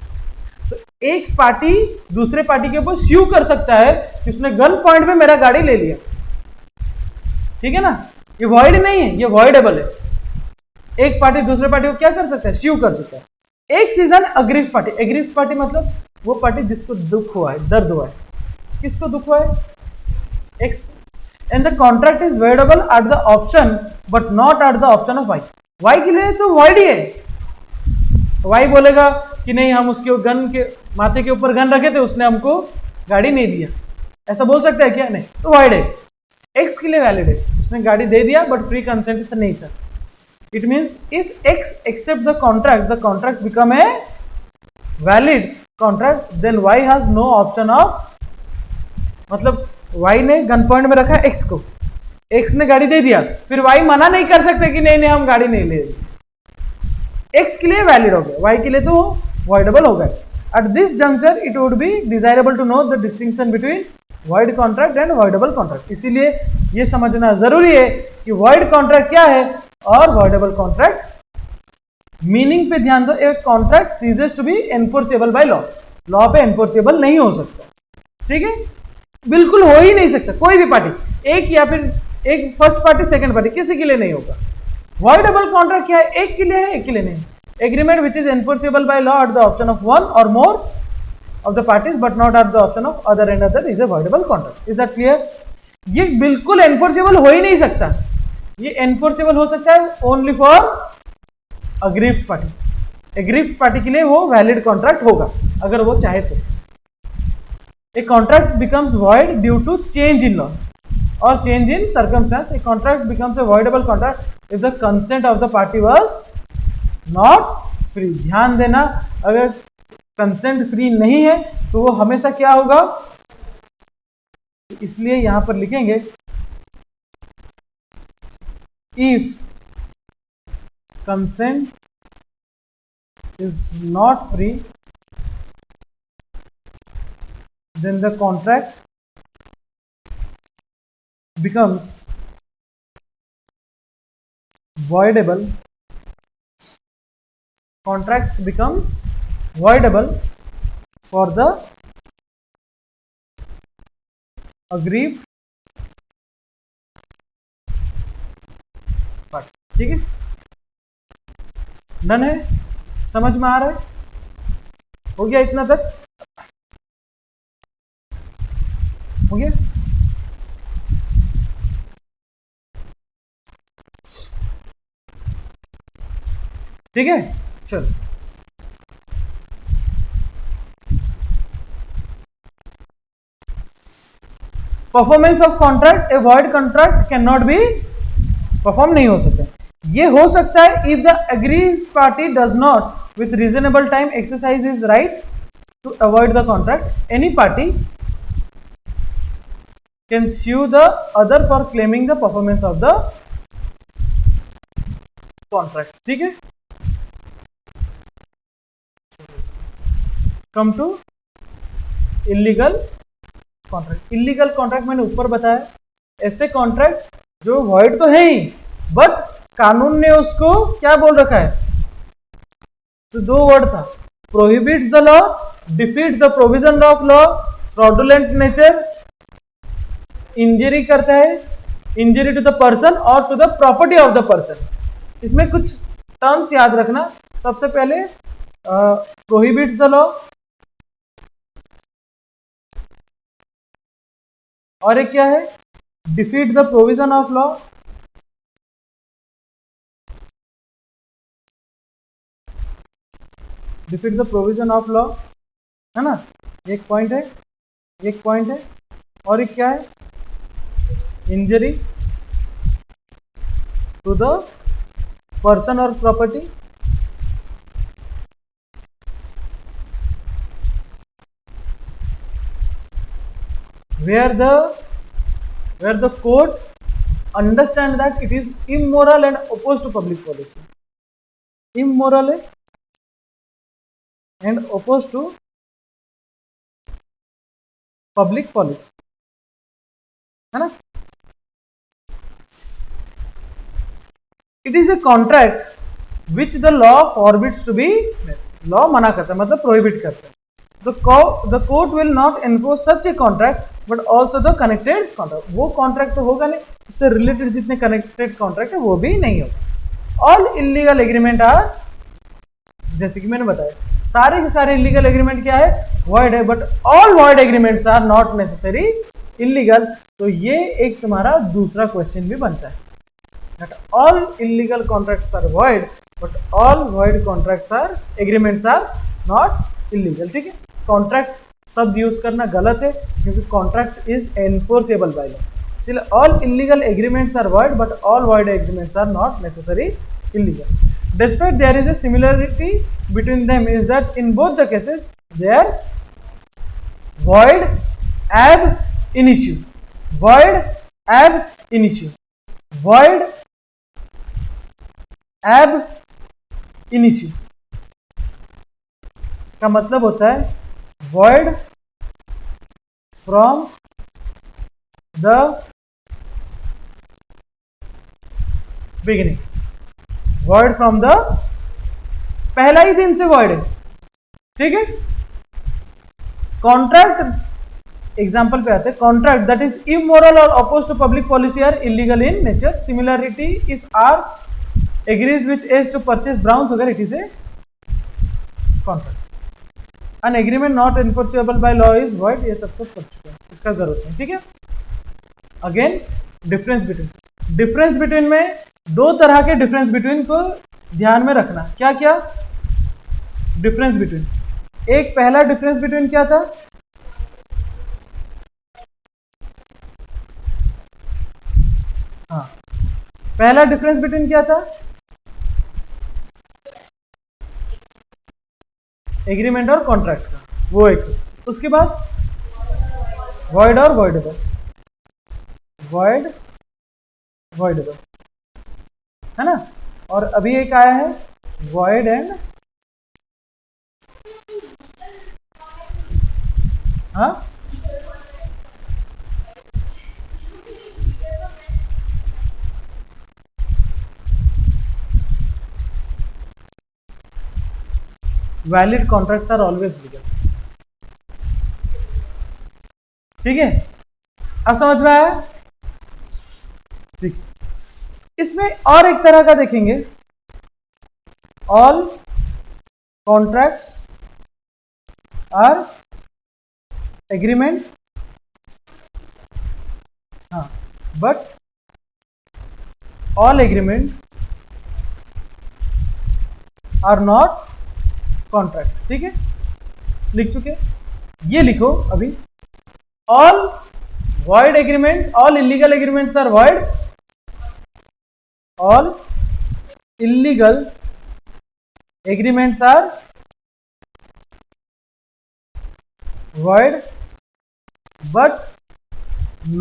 तो एक पार्टी दूसरे पार्टी के ऊपर स्यू कर सकता है कि उसने गन पॉइंट पे मेरा गाड़ी ले लिया, ठीक है ना? ये वॉइड नहीं है, ये वॉइडेबल है। एक पार्टी दूसरे पार्टी को क्या कर सकता है? स्यू कर सकता है। एक season aggrieved party, aggrieve party मतलब वो पार्टी जिसको दुख हुआ है, दर्द हुआ है। किसको दुख हुआ है? X. And the contract is voidable at the option but not at the option of Y. Y के लिए तो वॉइड ही है। वाई बोलेगा कि नहीं, हम उसके गन के माथे के ऊपर गन रखे थे, उसने हमको गाड़ी नहीं दिया, ऐसा बोल सकता है क्या? नहीं, तो वाइड है। एक्स के लिए वैलिड है, उसने गाड़ी दे दिया बट फ्री कंसेंट नहीं था। It means if X accept the contract become a valid contract, then Y has no option of, मतलब वाई ने गन पॉइंट में रखा एक्स को, एक्स ने गाड़ी दे दिया, फिर वाई मना नहीं कर सकते कि नहीं हम गाड़ी नहीं ले। एक्स के लिए वैलिड हो गया, वाई के लिए तो वॉइडेबल हो गया। At this juncture it would be desirable to know the distinction between void contract and voidable contract. इसीलिए ये समझना जरूरी है कि वॉइड कॉन्ट्रैक्ट क्या है और वॉइडेबल कॉन्ट्रैक्ट। मीनिंग पे ध्यान दो, एक contract ceases to be enforceable by law, law पे एनफोर्सेबल नहीं हो सकता, ठीक है, बिल्कुल हो ही नहीं सकता। कोई भी पार्टी, एक या फिर एक फर्स्ट पार्टी सेकंड पार्टी, किसी के लिए नहीं होगा। वॉइडेबल कॉन्ट्रैक्ट क्या है? एक के लिए है, एक के लिए नहीं। Agreement which is enforceable by law at the option of one or more of the parties but not at the option of other and other is a voidable contract. Is that clear? ये बिल्कुल enforceable हो ही नहीं सकता। ये enforceable हो सकता है only for aggrieved party. Aggrieved party के लिए वो वैलिड कॉन्ट्रैक्ट होगा अगर वो चाहे तो। A contract becomes void due to change in law or change in circumstance. A contract becomes a voidable contract if the consent of the party was not free. ध्यान देना, अगर कंसेंट फ्री नहीं है तो वो हमेशा क्या होगा, इसलिए यहां पर लिखेंगे if consent is not free then the contract becomes voidable. Contract becomes voidable for the aggrieved party. ठीक है, डन है? समझ में आ रहा है? हो गया इतना तक? हो गया? ठीक है, चल performance of contract, a void contract can not be perform, नहीं हो सकता। ये हो सकता है if the agreed party does not with reasonable time exercise is right to avoid the contract. Any party can sue the other for claiming the performance of the contract. ठीक है, come to illegal contract. Illegal contract मैंने ऊपर बताया, ऐसे contract जो void तो है ही बट कानून ने उसको क्या बोल रखा है, तो दो वर्ड था, prohibits the law, defeat the provision of law, fraudulent nature, injury करता है, इंजरी टू द पर्सन और to the property of the person. इसमें कुछ टर्म्स याद रखना। सबसे पहले प्रोहिबिट्स द लॉ, और एक क्या है, defeat the provision of law, defeat the provision of law, है ना, एक पॉइंट है, एक पॉइंट है, और एक क्या है, इंजरी टू द पर्सन और property, where the court understand that it is immoral and opposed to public policy, immoral and opposed to public policy, है ना। It is a contract which the law forbids to be made, law मना करता है मतलब prohibit करता है। The court will not enforce such a contract but also the connected contract, वो contract तो होगा नहीं, उससे related जितने connected contract है वो भी नहीं होगा। All illegal agreement are, जैसे कि मैंने बताया सारे के सारे illegal agreement क्या है, void है, but all void agreements are not necessary illegal। तो ये एक तुम्हारा दूसरा क्वेश्चन भी बनता है, that all illegal contracts are void but all void contracts are agreements are not illegal। ठीक है, कॉन्ट्रैक्ट शब्द यूज करना गलत है क्योंकि contract is enforceable by law, इसलिए all illegal agreements are void but all void agreements are not necessary illegal. Despite there is a similarity between them is that in both the cases they are void ab initio, void ab initio, void ab initio का मतलब होता है void from the beginning, void from the पहला ही दिन से void है। ठीक है, कॉन्ट्रैक्ट एग्जाम्पल पे आते हैं, contract that is immoral or oppose to public policy are illegal in nature. Similarity if are agrees with as to purchase browns वगैरह it is a contract. An agreement not enforceable by law is void, ये सब तो पढ़ चुके हैं, इसका जरूरत नहीं। ठीक है, अगेन डिफरेंस बिटवीन में दो तरह के डिफरेंस बिटवीन को ध्यान में रखना। क्या क्या डिफरेंस बिटवीन, एक पहला डिफरेंस बिटवीन क्या था, हाँ पहला डिफरेंस बिटवीन क्या था, एग्रीमेंट और कॉन्ट्रैक्ट का, वो एक। उसके बाद वॉइड और वॉइडेबल, वॉइड वॉइडेबल, है ना। और अभी एक आया है वॉइड एंड, हाँ valid contracts are always legal. ठीक है, अब समझ में आया। ठीक है, इसमें और एक तरह का देखेंगे, ऑल कॉन्ट्रैक्ट्स आर एग्रीमेंट, हाँ but all agreement are not contract. ठीक है, लिख चुके, ये लिखो अभी, all void agreement, all illegal agreements are void, all illegal agreements are void but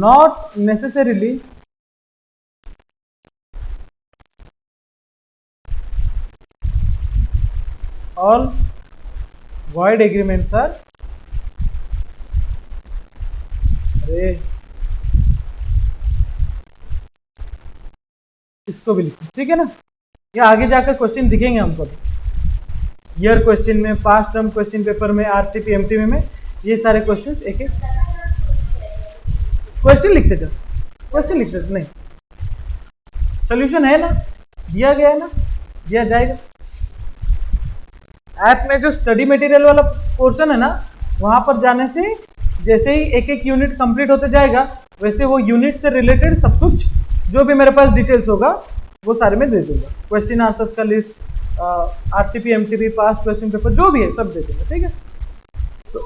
not necessarily all void agreements are इसको भी लिखो, ठीक है ना। ये आगे जाकर क्वेश्चन दिखेंगे हमको, ईयर क्वेश्चन में, पास्ट टर्म क्वेश्चन पेपर में, आरटीपी एमटीपी में, ये सारे क्वेश्चंस एक एक क्वेश्चन लिखते जाओ, क्वेश्चन लिखते जाओ। नहीं, सोल्यूशन है ना, दिया गया है ना, दिया जाएगा। ऐप में जो स्टडी मटेरियल वाला पोर्शन है ना, वहां पर जाने से जैसे ही एक एक यूनिट कंप्लीट होते जाएगा, वैसे वो यूनिट से रिलेटेड सब कुछ जो भी मेरे पास डिटेल्स होगा वो सारे में दे दूंगा। क्वेश्चन आंसर्स का list, RTP MTP, past question paper जो भी है सब दे दूंगा, ठीक है। सो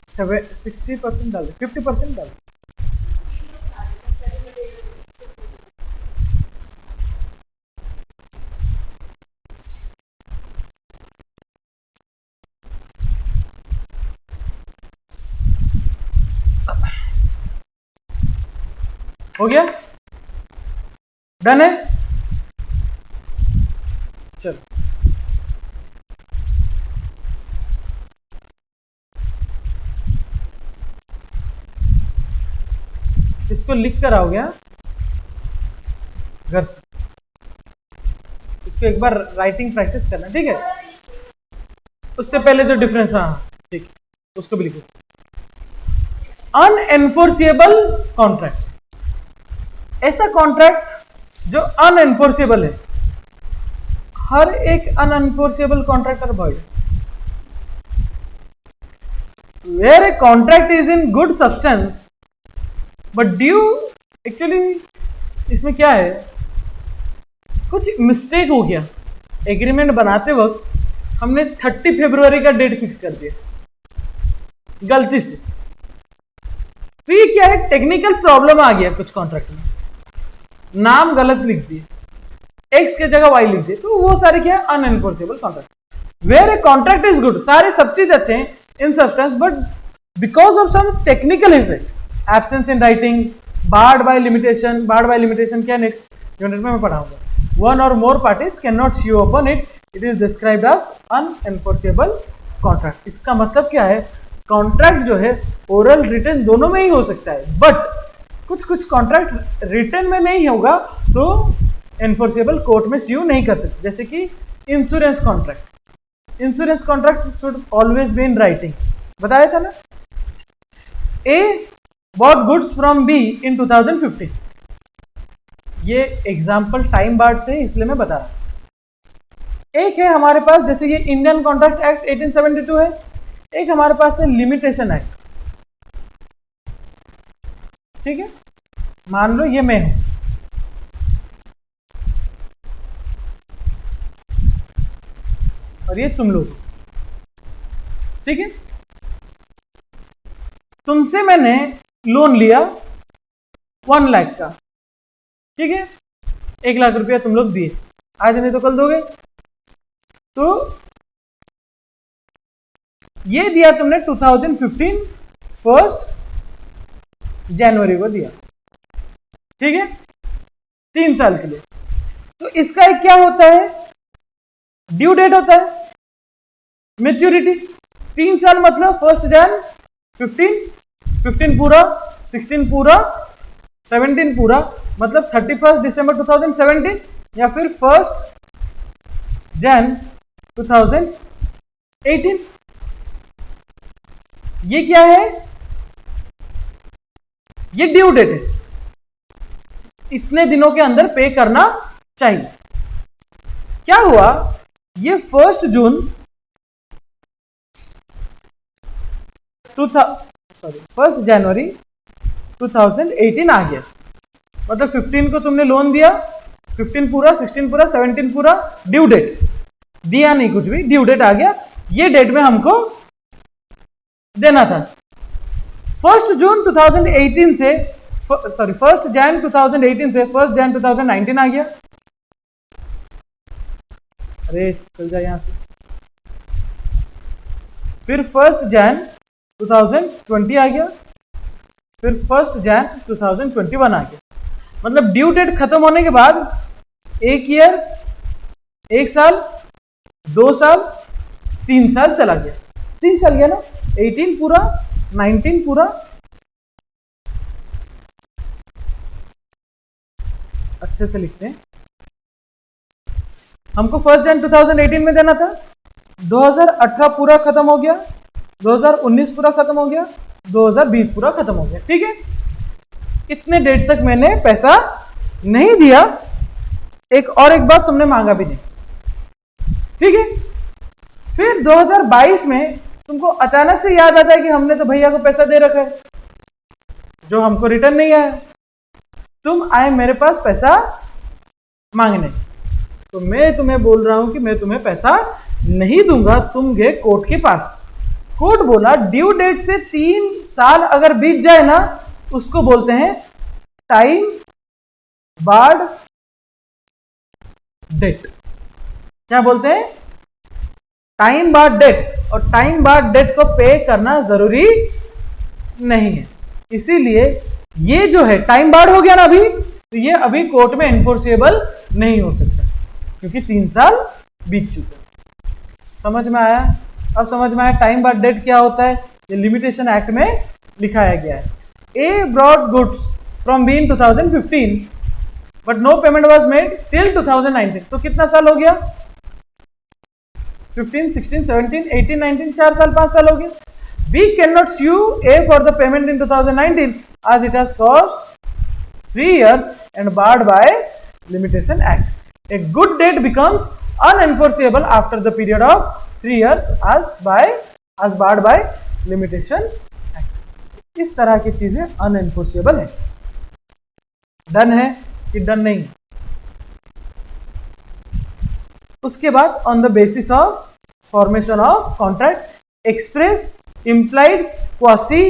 60% डाल दे, 50% डाल दे। हो गया, डन है, चलो। इसको लिख कर आओगे घर से, इसको एक बार राइटिंग प्रैक्टिस करना, ठीक है। उससे पहले जो डिफरेंस, हाँ ठीक है, उसको भी लिखो। अनएनफोर्सिएबल कॉन्ट्रैक्ट, ऐसा कॉन्ट्रैक्ट जो अनएनफोर्सिएबल है। हर एक unenforceable contract avoid. Where a contract is in good substance but due, actually इसमें क्या है, कुछ मिस्टेक हो गया। एग्रीमेंट बनाते वक्त हमने 30 फरवरी का डेट फिक्स कर दिया गलती से, तो ये क्या है, टेक्निकल प्रॉब्लम आ गया कुछ कॉन्ट्रैक्ट में, नाम गलत लिख दिए, एक्स के जगह वाई लिख दिए, तो वो सारे क्या है, unenforceable contract. Where a contract is good, सारे सब चीज अच्छे हैं in substance, but because of some technical effect, absence in writing, barred by limitation. Barred by limitation क्या, नेक्स्ट यूनिट में मैं पढ़ाऊंगा। One or more parties can not sue upon it, it is described as unenforceable contract. इसका मतलब क्या है, contract जो है ओरल रिटन दोनों में ही हो सकता है, बट कुछ कुछ कॉन्ट्रैक्ट रिटन में नहीं होगा तो एनफोर्सेबल कोर्ट में स्यू नहीं कर सकते। जैसे कि insurance contract, insurance contract should always be in writing, बताया था ना। A bought goods from B in 2015, ये एग्जाम्पल टाइम बार्ड से इसलिए मैं बता रहा। एक है हमारे पास, जैसे ये इंडियन कॉन्ट्रैक्ट एक्ट 1872 है, एक हमारे पास है लिमिटेशन एक्ट, ठीक है। मान लो ये मैं हूं, और ये तुम लोग, ठीक है। तुमसे मैंने लोन लिया 1 लाख का, ठीक है। 1 लाख रुपया तुम लोग दिए, आज नहीं तो कल दोगे। तो ये दिया तुमने 2015 1 जनवरी को दिया, ठीक है, 3 साल के लिए। तो इसका एक क्या होता है, ड्यू डेट होता है, मैच्योरिटी 3 साल मतलब 1 जन 15 पूरा, 16 पूरा, 17 पूरा, मतलब 31 दिसंबर 2017 या फिर 1 जन 2018। ये क्या है, ये ड्यू डेट है, इतने दिनों के अंदर पे करना चाहिए। क्या हुआ, ये 1 जून 1 जनवरी 2018 आ गया, मतलब 15 को तुमने लोन दिया, 15 पूरा, 16 पूरा, 17 पूरा, ड्यू डेट दिया नहीं कुछ भी, ड्यू डेट आ गया। ये डेट में हमको देना था। 1 जून 2018 से 1 जन 2018 से 1 जन 2019 आ गया। अरे चल जाए यहां से। फिर 1 जन 2020 आ गया, फिर 1 जन 2021 आ गया। मतलब ड्यू डेट खत्म होने के बाद 1 ईयर, 1 साल, 2 साल, 3 साल चला गया। 3 साल गया ना, 18 पूरा, 19 पूरा, अच्छे से लिखते हैं। हमको 1 जनवरी 2018 में देना था, 2018 पूरा खत्म हो गया, 2019 पूरा खत्म हो गया, 2020 पूरा खत्म हो गया, ठीक है। इतने डेट तक मैंने पैसा नहीं दिया, एक बात तुमने मांगा भी नहीं, ठीक है। फिर 2022 में तुमको अचानक से याद आता है कि हमने तो भैया को पैसा दे रखा है जो हमको रिटर्न नहीं आया, तुम आए मेरे पास पैसा मांगने, तो मैं तुम्हें बोल रहा हूं कि मैं तुम्हें पैसा नहीं दूंगा। तुम गए कोर्ट के पास, कोर्ट बोला ड्यू डेट से 3 साल अगर बीत जाए ना, उसको बोलते हैं टाइम बार्ड डेट। क्या बोलते हैं? Time barred date. और टाइम बार्ड डेट को पे करना जरूरी नहीं है, इसीलिए ये जो है टाइम बार्ड हो गया ना अभी, तो ये अभी कोर्ट में एनफोर्सेबल नहीं हो सकता क्योंकि 3 साल बीत चुके। समझ में आया? अब समझ में आया टाइम बार्ड डेट क्या होता है? ये लिमिटेशन एक्ट में लिखाया गया है। A brought goods from B in 2015 but no payment was made till 2019। तो कितना साल हो गया? 15, 16, 17, 18, 19, 4 साल 5 साल हो गए। We cannot sue A for the payment in 2019 as it has cost 3 years and barred by Limitation Act. A good debt becomes unenforceable after the period of 3 years as barred by Limitation Act. इस तरह की चीजें अनएनफोर्सेबल है। Done है कि done नहीं? उसके बाद on the basis of formation of contract express implied quasi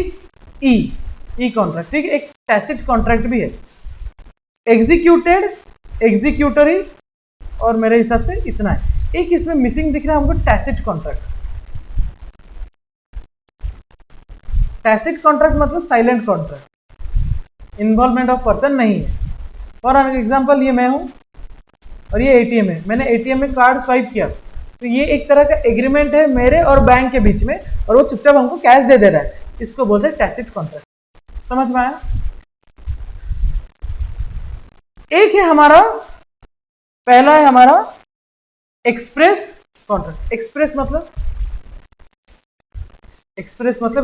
E contract, ठीक है। एक टैसिट कॉन्ट्रैक्ट भी है, एग्जीक्यूटेड, एग्जीक्यूटरी, और मेरे हिसाब से इतना है। एक इसमें मिसिंग दिख रहा है हमको टैसिट कॉन्ट्रैक्ट। टैसिट कॉन्ट्रैक्ट मतलब silent contract, involvement of person नहीं है। फॉर एग्जाम्पल ये मैं हूं और ये एटीएम है, मैंने एटीएम में कार्ड स्वाइप किया, तो ये एक तरह का एग्रीमेंट है मेरे और बैंक के बीच में, और वो चुपचाप हमको कैश दे दे रहा है, इसको बोलते हैं टैसिट कॉन्ट्रैक्ट। समझ में आया? एक है हमारा, पहला है हमारा एक्सप्रेस कॉन्ट्रैक्ट। एक्सप्रेस मतलब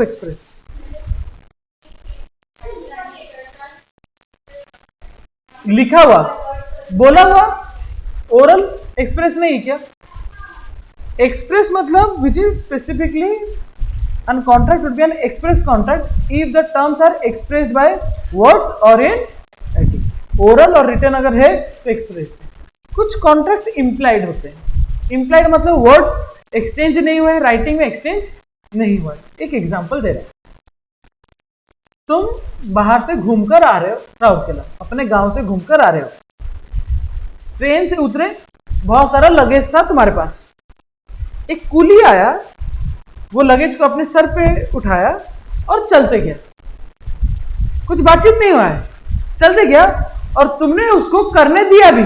एक्सप्रेस लिखा हुआ, बोला हुआ, ओरल एक्सप्रेस नहीं क्या? एक्सप्रेस मतलब which is specifically an contract would be an express contract if the terms are expressed by words और इन राइटिंग। ओरल और रिटन अगर है तो एक्सप्रेस है। कुछ कॉन्ट्रैक्ट इंप्लाइड होते हैं। इंप्लाइड मतलब वर्ड्स एक्सचेंज नहीं हुए, राइटिंग में एक्सचेंज नहीं हुआ। एक एग्जांपल दे रहे हैं, तुम बाहर से घूमकर आ रहे हो, राउरकेला अपने गांव से घूमकर आ रहे हो, ट्रेन से उतरे, बहुत सारा लगेज था तुम्हारे पास, एक कुली आया, वो लगेज को अपने सर पे उठाया और चलते गया, कुछ बातचीत नहीं हुआ है, चलते गया, और तुमने उसको करने दिया भी।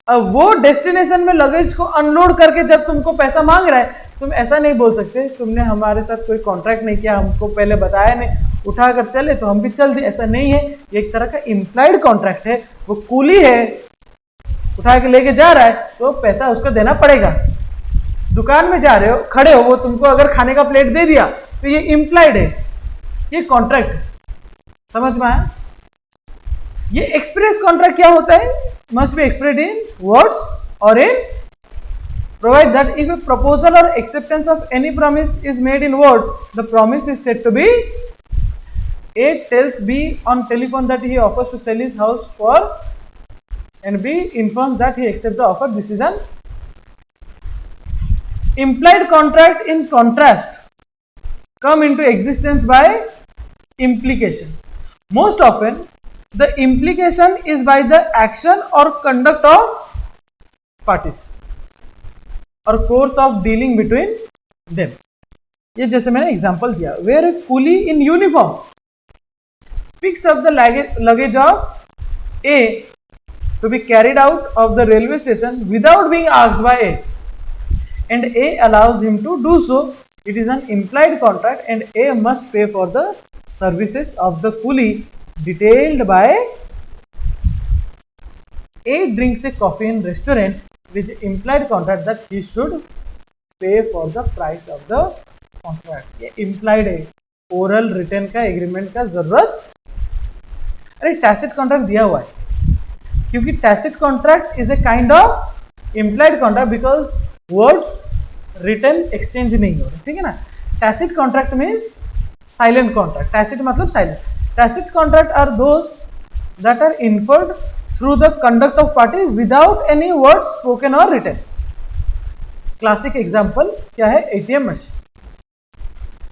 अब वो डेस्टिनेशन में लगेज को अनलोड करके जब तुमको पैसा मांग रहा है, तुम ऐसा नहीं बोल सकते तुमने हमारे साथ कोई कॉन्ट्रैक्ट नहीं किया, हमको पहले बताया नहीं, उठा कर चले तो हम भी चल दिए। ऐसा नहीं है, ये एक तरह का इम्प्लाइड कॉन्ट्रैक्ट है। वो कूली है, उठा के लेके जा रहा है तो पैसा उसको देना पड़ेगा। दुकान में जा रहे हो, खड़े हो, वो तुमको अगर खाने का प्लेट दे दिया तो ये इम्प्लाइड है, ये कॉन्ट्रैक्ट है। समझ में आया? ये एक्सप्रेस कॉन्ट्रैक्ट क्या होता है? Must be expressed in words और इन provide that if a proposal or acceptance of any promise is made in word, the promise is said to be A tells B on telephone that he offers to sell his house for, and B informs that he accepts the offer. This is an implied contract. In contrast, come into existence by implication. Most often, the implication is by the action or conduct of parties और course of dealing between them. ये जैसे मैंने example दिया, where a coolie in uniform picks up the luggage of A to be carried out of the railway station without being asked by A and A allows him to do so, it is an implied contract and A must pay for the services of the coolie detailed by A drinks a coffee in restaurant with implied contract that he should pay for the price of the contract. ये implied है, oral written का agreement का जरूरत, अरे tacit contract दिया हुआ है, क्योंकि tacit contract is a kind of implied contract because words written exchange नहीं हो रहे, ठीक है ना. Tacit contract means silent contract. Tacit मतलब silent. Tacit contract are those that are inferred through the conduct of party without any words spoken or written. Classic example क्या है? ATM machine.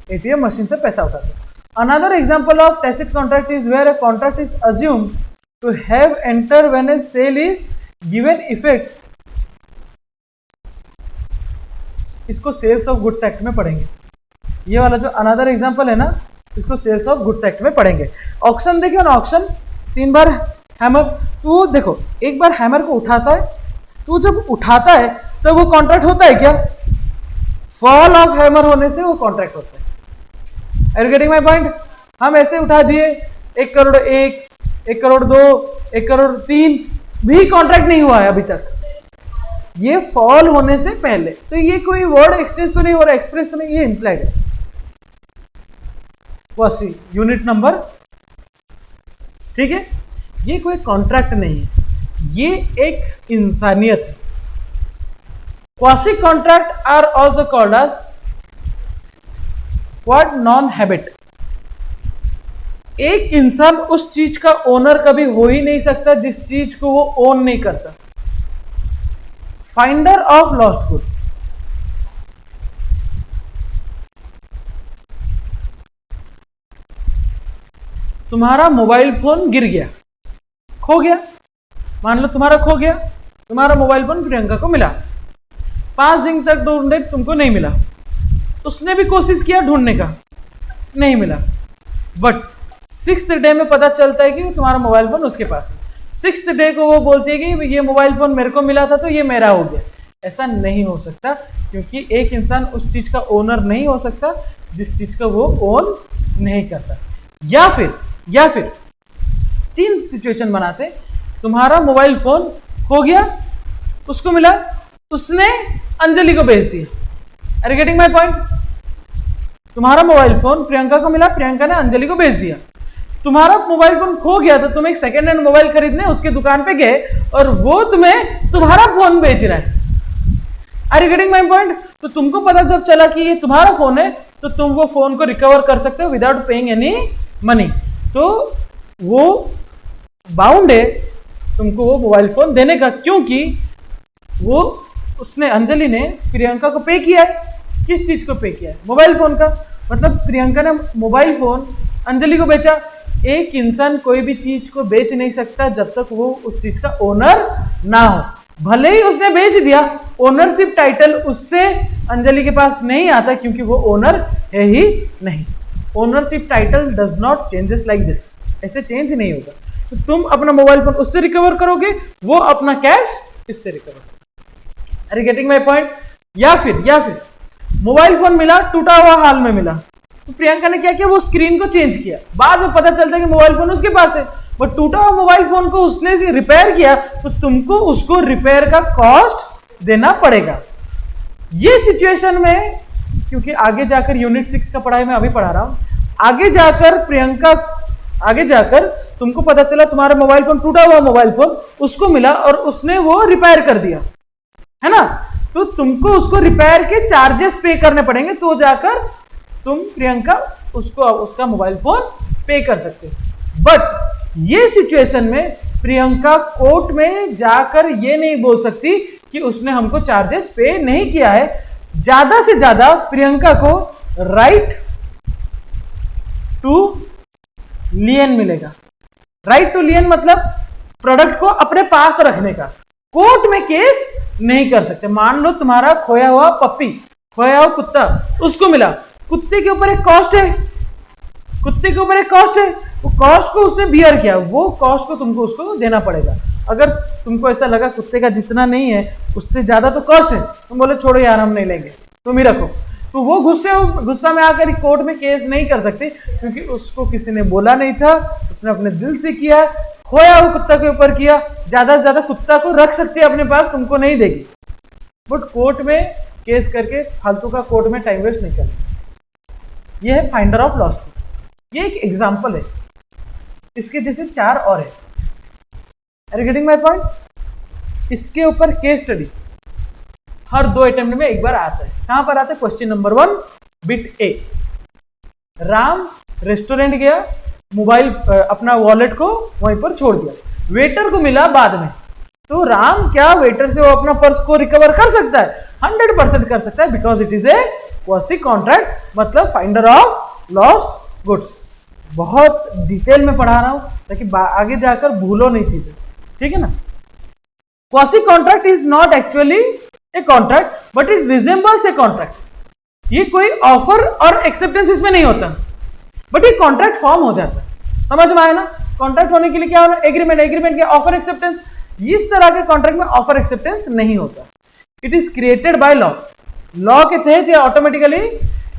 ATM machine से पैसा उठाते. Another example of tacit contract is where a contract is assumed to have entered when a sale is given effect. इसको sales of goods act में पढ़ेंगे. ये वाला जो अनदर एग्जांपल है ना, इसको सेल्स ऑफ गुड्स एक्ट में पढ़ेंगे. ऑक्शन देखिए ना, ऑक्शन 3 बार हैमर, तो देखो एक बार हैमर को उठाता है, तो जब उठाता है तो वो कॉन्ट्रैक्ट होता है क्या? फॉल ऑफ हैमर होने से वो कॉन्ट्रैक्ट होता है. Are you getting my point? हम ऐसे उठा दिए 1 करोड़ 1, 1 करोड़ 2, 1 करोड़ 3, भी कॉन्ट्रैक्ट नहीं हुआ है अभी तक, ये फॉल होने से पहले. तो ये कोई वर्ड एक्सचेंज तो नहीं हो रहा, एक्सप्रेस तो नहीं, ये इंप्लाइड है. क्वासी यूनिट नंबर, ठीक है. ये कोई कॉन्ट्रैक्ट नहीं है, ये एक इंसानियत है. Quasi contract are also called as what? Non habit. एक इंसान उस चीज का ओनर कभी हो ही नहीं सकता जिस चीज को वो ओन नहीं करता. Finder of lost good. तुम्हारा मोबाइल फोन गिर गया, खो गया, मान लो तुम्हारा खो गया, तुम्हारा मोबाइल फोन प्रियंका को मिला. 5 दिन तक ढूंढे, तुमको नहीं मिला. उसने भी कोशिश किया ढूंढने का, नहीं मिला. बट 6th डे में पता चलता है कि तुम्हारा मोबाइल फोन उसके पास है. 6th डे को वो बोलती है कि ये मोबाइल फोन मेरे को मिला था तो ये मेरा हो गया. ऐसा नहीं हो सकता, क्योंकि एक इंसान उस चीज का ओनर नहीं हो सकता जिस चीज का वो ओन नहीं करता. या फिर 3 सिचुएशन बनाते. तुम्हारा मोबाइल फोन खो गया, उसको मिला, उसने अंजलि को भेज दिया. Are you getting my point? तुम्हारा मोबाइल फोन प्रियंका को मिला, प्रियंका ने अंजलि को भेज दिया. तुम्हारा मोबाइल फोन खो गया तो तुम एक सेकेंड हैंड मोबाइल खरीदने उसके दुकान पे गए और वो तुम्हें तुम्हारा फोन बेच रहा है. Are you getting my point? तो तुमको पता जब चला कि ये तुम्हारा फोन है तो तुम वो फोन को रिकवर कर सकते हो विदाउट पेइंग एनी मनी. तो वो बाउंड है तुमको वो मोबाइल फोन देने का, क्योंकि वो उसने अंजलि ने प्रियंका को पे किया है. किस चीज को पे किया है? मोबाइल फोन का. मतलब प्रियंका ने मोबाइल फोन अंजलि को बेचा. एक इंसान कोई भी चीज को बेच नहीं सकता जब तक वो उस चीज का ओनर ना हो. भले ही उसने बेच दिया, ओनरशिप टाइटल उससे अंजलि के पास नहीं आता, क्योंकि वो ओनर है ही नहीं. Ownership title does not changes like this. ऐसे चेंज नहीं होगा. तो तुम अपना मोबाइल फोन उससे रिकवर करोगे, वो अपना कैश इससे रिकवर करोगे. Are you getting my point? या फिर मोबाइल फोन मिला, टूटा हुआ हाल में मिला, तो प्रियंका ने क्या किया? वो स्क्रीन को चेंज किया. बाद में पता चलता है कि मोबाइल फोन उसके पास है, बट टूटा हुआ मोबाइल फोन को उसने रिपेयर किया, तो तुमको उसको रिपेयर का कॉस्ट देना पड़ेगा. ये सिचुएशन में, क्योंकि आगे जाकर यूनिट 6 का पढ़ाई मैं अभी पढ़ा रहा हूं, आगे जाकर तुमको पता चला तुम्हारा मोबाइल फोन, टूटा हुआ मोबाइल फोन उसको मिला और उसने वो रिपेयर कर दिया, है ना. तो तुमको उसको रिपेयर के चार्जेस पे करने पड़ेंगे, तो जाकर तुम प्रियंका उसको उसका मोबाइल फोन पे कर सकते हो. बट ये सिचुएशन में प्रियंका कोर्ट में जाकर ये नहीं बोल सकती कि उसने हमको चार्जेस पे नहीं किया है. ज्यादा से ज्यादा प्रियंका को राइट टू लियन मिलेगा. राइट टू लियन मतलब प्रोडक्ट को अपने पास रखने का. कोर्ट में केस नहीं कर सकते. मान लो तुम्हारा खोया हुआ पप्पी, खोया हुआ कुत्ता उसको मिला, कुत्ते के ऊपर एक कॉस्ट है, वो कॉस्ट को उसने बियर किया, वो कॉस्ट को तुमको उसको देना पड़ेगा. अगर तुमको ऐसा लगा कुत्ते का जितना नहीं है उससे ज्यादा तो कॉस्ट है, तुम बोले छोड़ो यार हम नहीं लेंगे, तुम ही रखो, तो वो गुस्सा में आकर कोर्ट में केस नहीं कर सकते, क्योंकि उसको किसी ने बोला नहीं था, उसने अपने दिल से किया. खोया हुआ कुत्ता के ऊपर किया, ज्यादा से ज्यादा कुत्ता को रख सकती है अपने पास, तुमको नहीं देगी, बट कोर्ट में केस करके फालतू का कोर्ट में टाइम वेस्ट नहीं करना। ये है फाइंडर ऑफ लॉस्ट गुड। ये एक एग्जांपल है, इसके जैसे 4 और है। Are you getting my point? इसके ऊपर केस स्टडी हर 2 अटेम्प्ट में एक बार आता है। कहां पर आता है? Question number 1 bit A. Ram restaurant गया, मोबाइल अपना वॉलेट को वहीं पर छोड़ दिया, वेटर को मिला बाद में, तो राम क्या वेटर से वो अपना पर्स को रिकवर कर सकता है? 100% कर सकता है, because it is A quasi contract, मतलब फाइंडर ऑफ लॉस्ट गुड्स। बहुत डिटेल में पढ़ा रहा हूं ताकि आगे जाकर भूलो नहीं चीजें, ठीक है ना। Quasi contract is not actually a contract but it resembles a contract. ये कोई ऑफर और एक्सेप्टेंस इसमें नहीं होता, बट ये कॉन्ट्रैक्ट फॉर्म हो जाता है। समझ में आया ना? कॉन्ट्रैक्ट होने के लिए क्या होना? एग्रीमेंट, एग्रीमेंट के ऑफर एक्सेप्टेंस। इस तरह के कॉन्ट्रैक्ट में ऑफर एक्सेप्टेंस नहीं होता। It is created by law. Law के तहत ये ऑटोमेटिकली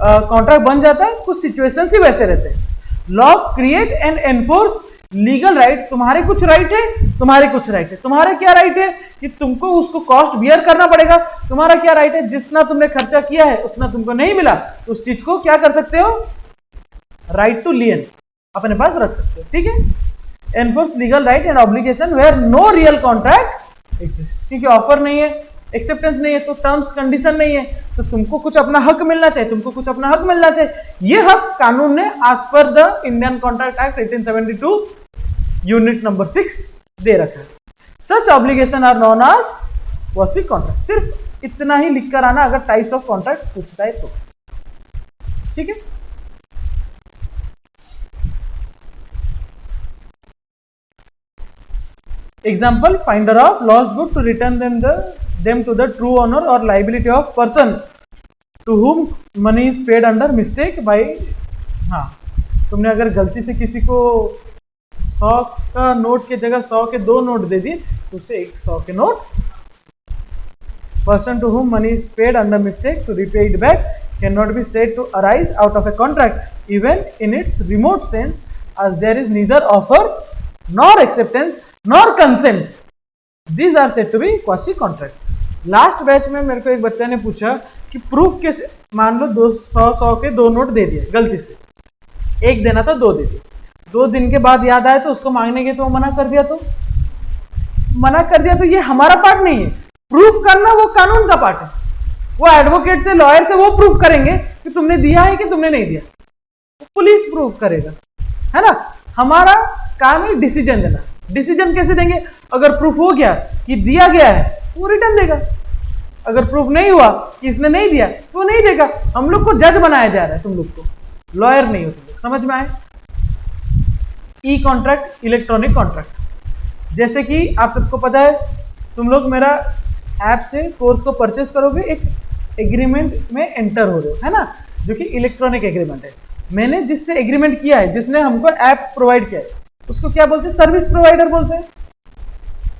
कॉन्ट्रैक्ट बन जाता है। कुछ सिचुएशंस ही वैसे रहते हैं। Law create and enforce legal right. तुम्हारे कुछ राइट है, तुम्हारे कुछ राइट है। तुम्हारा क्या राइट है कि तुमको उसको कॉस्ट बियर करना पड़ेगा। तुम्हारा क्या राइट है? जितना तुमने खर्चा किया है उतना तुमको नहीं मिला, उस चीज को क्या कर सकते हो? राइट टू लियन अपने पास रख सकते हो, ठीक है। Enforce legal right and obligation where no real contract exist. क्योंकि ऑफर नहीं है, एक्सेप्टेंस नहीं है, तो टर्म्स कंडीशन नहीं है, तो तुमको कुछ अपना हक मिलना चाहिए, तुमको कुछ अपना हक मिलना चाहिए। ये हक कानून ने as per the Indian contract act 1872 unit number 6 दे रखा है। Such obligation are known as quasi contract. सिर्फ इतना ही लिख कर आना अगर टाइप्स ऑफ कॉन्ट्रैक्ट पूछता है तो, ठीक है। Example, finder of lost good to return them to the true owner or liability of person to whom money is paid under mistake by। हाँ, तुमने अगर गलती से किसी को 100 का नोट के जगह 100 के 2 नोट दे दिए तो उसे 100 के note. Person to whom money is paid under mistake to repay it back cannot be said to arise out of a contract even in its remote sense, as there is neither offer nor acceptance nor consent. These are said to be quasi contract. Last batch में मेरे को एक बच्चा ने पूछा कि proof कैसे, मान लो 200 के 2 नोट दे दिए गलती से, एक देना था 2 दे दिए, 2 दिन के बाद याद आया तो उसको मांगने के तो मना कर दिया, तो ये हमारा पार्ट नहीं है। प्रूफ करना वो कानून का पार्ट है। वो एडवोकेट से, लॉयर से वो प्रूफ करेंगे कि तुमने दिया है कि तुमने नहीं दिया, पुलिस प्रूफ करेगा, है ना। हमारा काम है डिसीजन देना। डिसीजन कैसे देंगे? अगर प्रूफ हो गया कि दिया गया है वो रिटर्न देगा, अगर प्रूफ नहीं हुआ कि इसने नहीं दिया तो नहीं देगा। हम लोग को जज बनाया जा रहा है, तुम लोग को लॉयर नहीं हो तुम लोग। समझ में आए? ई कॉन्ट्रैक्ट, इलेक्ट्रॉनिक कॉन्ट्रैक्ट। जैसे कि आप सबको पता है, तुम लोग मेरा ऐप से कोर्स को परचेस करोगे, एक एग्रीमेंट में एंटर हो रहे हो, है ना, जो कि इलेक्ट्रॉनिक एग्रीमेंट है। मैंने जिससे एग्रीमेंट किया है, जिसने हमको ऐप प्रोवाइड किया है, उसको क्या बोलते हैं? सर्विस प्रोवाइडर बोलते हैं।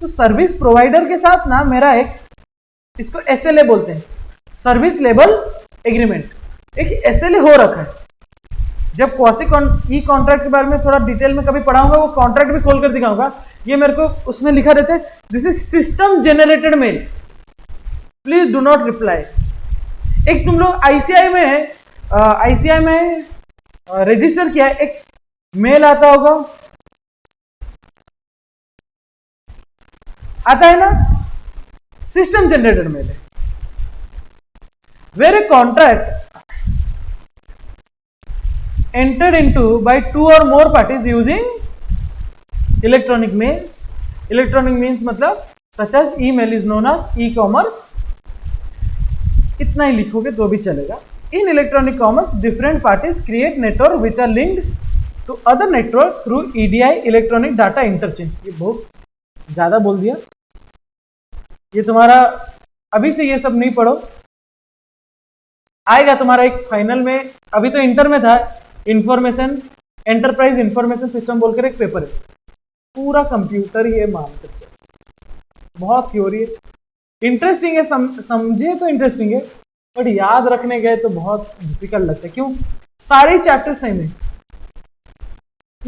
तो सर्विस प्रोवाइडर के साथ ना मेरा एक, इसको SLA बोलते हैं, सर्विस लेवल एग्रीमेंट, एक SLA हो रखा है। जब क्वासी ई कॉन्ट्रैक्ट के बारे में थोड़ा डिटेल में कभी पढ़ाऊंगा, वो कॉन्ट्रैक्ट भी खोल कर दिखाऊंगा। ये मेरे को उसमें लिखा रहता है, this is system generated mail, please do not reply. एक तुम लोग ICI में रजिस्टर किया है, एक मेल आता होगा, आता है ना, सिस्टम जनरेटेड मेल है। Where a contract entered into by 2 or more parties using electronic means। electronic means मतलब such as email is known as e-commerce। इतना ही लिखोगे तो भी चलेगा। In electronic commerce, different parties create network which are linked to other network through EDI, electronic data interchange। ये बहुत ज्यादा बोल दिया, ये तुम्हारा अभी से ये सब नहीं पढ़ो, आएगा तुम्हारा एक फाइनल में। अभी तो इंटर में था, इंफॉर्मेशन एंटरप्राइज इंफॉर्मेशन सिस्टम बोलकर एक पेपर है, पूरा कंप्यूटर ये मानकर चल, बहुत थ्योरी है, इंटरेस्टिंग है, समझे तो इंटरेस्टिंग है, बट याद रखने गए तो बहुत डिफिकल्ट लगता है। क्यों? सारे चैप्टर सेम है,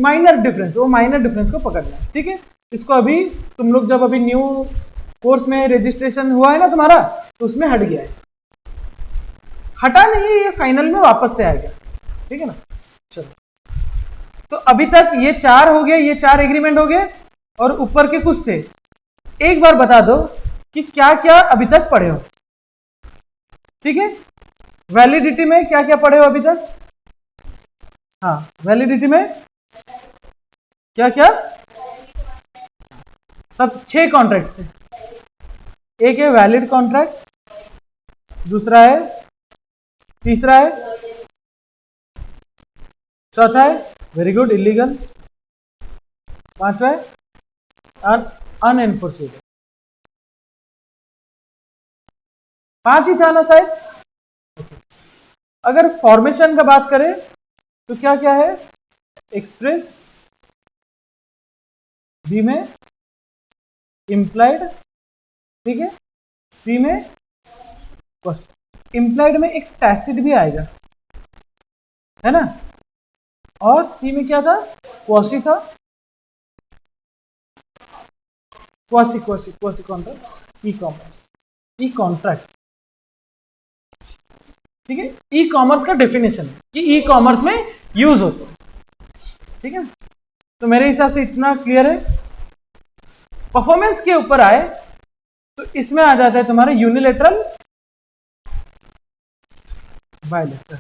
माइनर डिफरेंस, वो माइनर डिफरेंस को पकड़ना है, ठीक है। इसको अभी तुम लोग जब अभी न्यू कोर्स में रजिस्ट्रेशन हुआ है ना तुम्हारा, तो उसमें हट गया है, हटा नहीं है, ये फाइनल में वापस से आ गया, ठीक है ना। चलो, तो अभी तक ये 4 हो गए, ये 4 एग्रीमेंट हो गए, और ऊपर के कुछ थे। एक बार बता दो कि क्या क्या अभी तक पढ़े हो, ठीक है। वैलिडिटी में क्या क्या पढ़े हो अभी तक? हाँ, वैलिडिटी में क्या क्या? सब 6 कॉन्ट्रैक्ट थे। एक है वैलिड कॉन्ट्रैक्ट, दूसरा है, तीसरा है, चौथा है वेरी गुड इलीगल, पांचवा है अनएनफोर्सेबल। 5 ही था ना शायद। अगर फॉर्मेशन का बात करें तो क्या क्या है? एक्सप्रेस, बी में इम्प्लाइड, ठीक है, सी में इम्प्लाइड में एक टैसिट भी आएगा, है ना, और सी में क्या था? क्वासी था, क्वासी कॉन्ट्रैक्ट, ई कॉमर्स, ई कॉन्ट्रैक्ट, ठीक है। ई कॉमर्स का डेफिनेशन है कि ई कॉमर्स में यूज होता है, ठीक है। तो मेरे हिसाब से इतना क्लियर है। परफॉर्मेंस के ऊपर आए तो इसमें आ जाता है तुम्हारा यूनिलेटरल, बायलेटरल।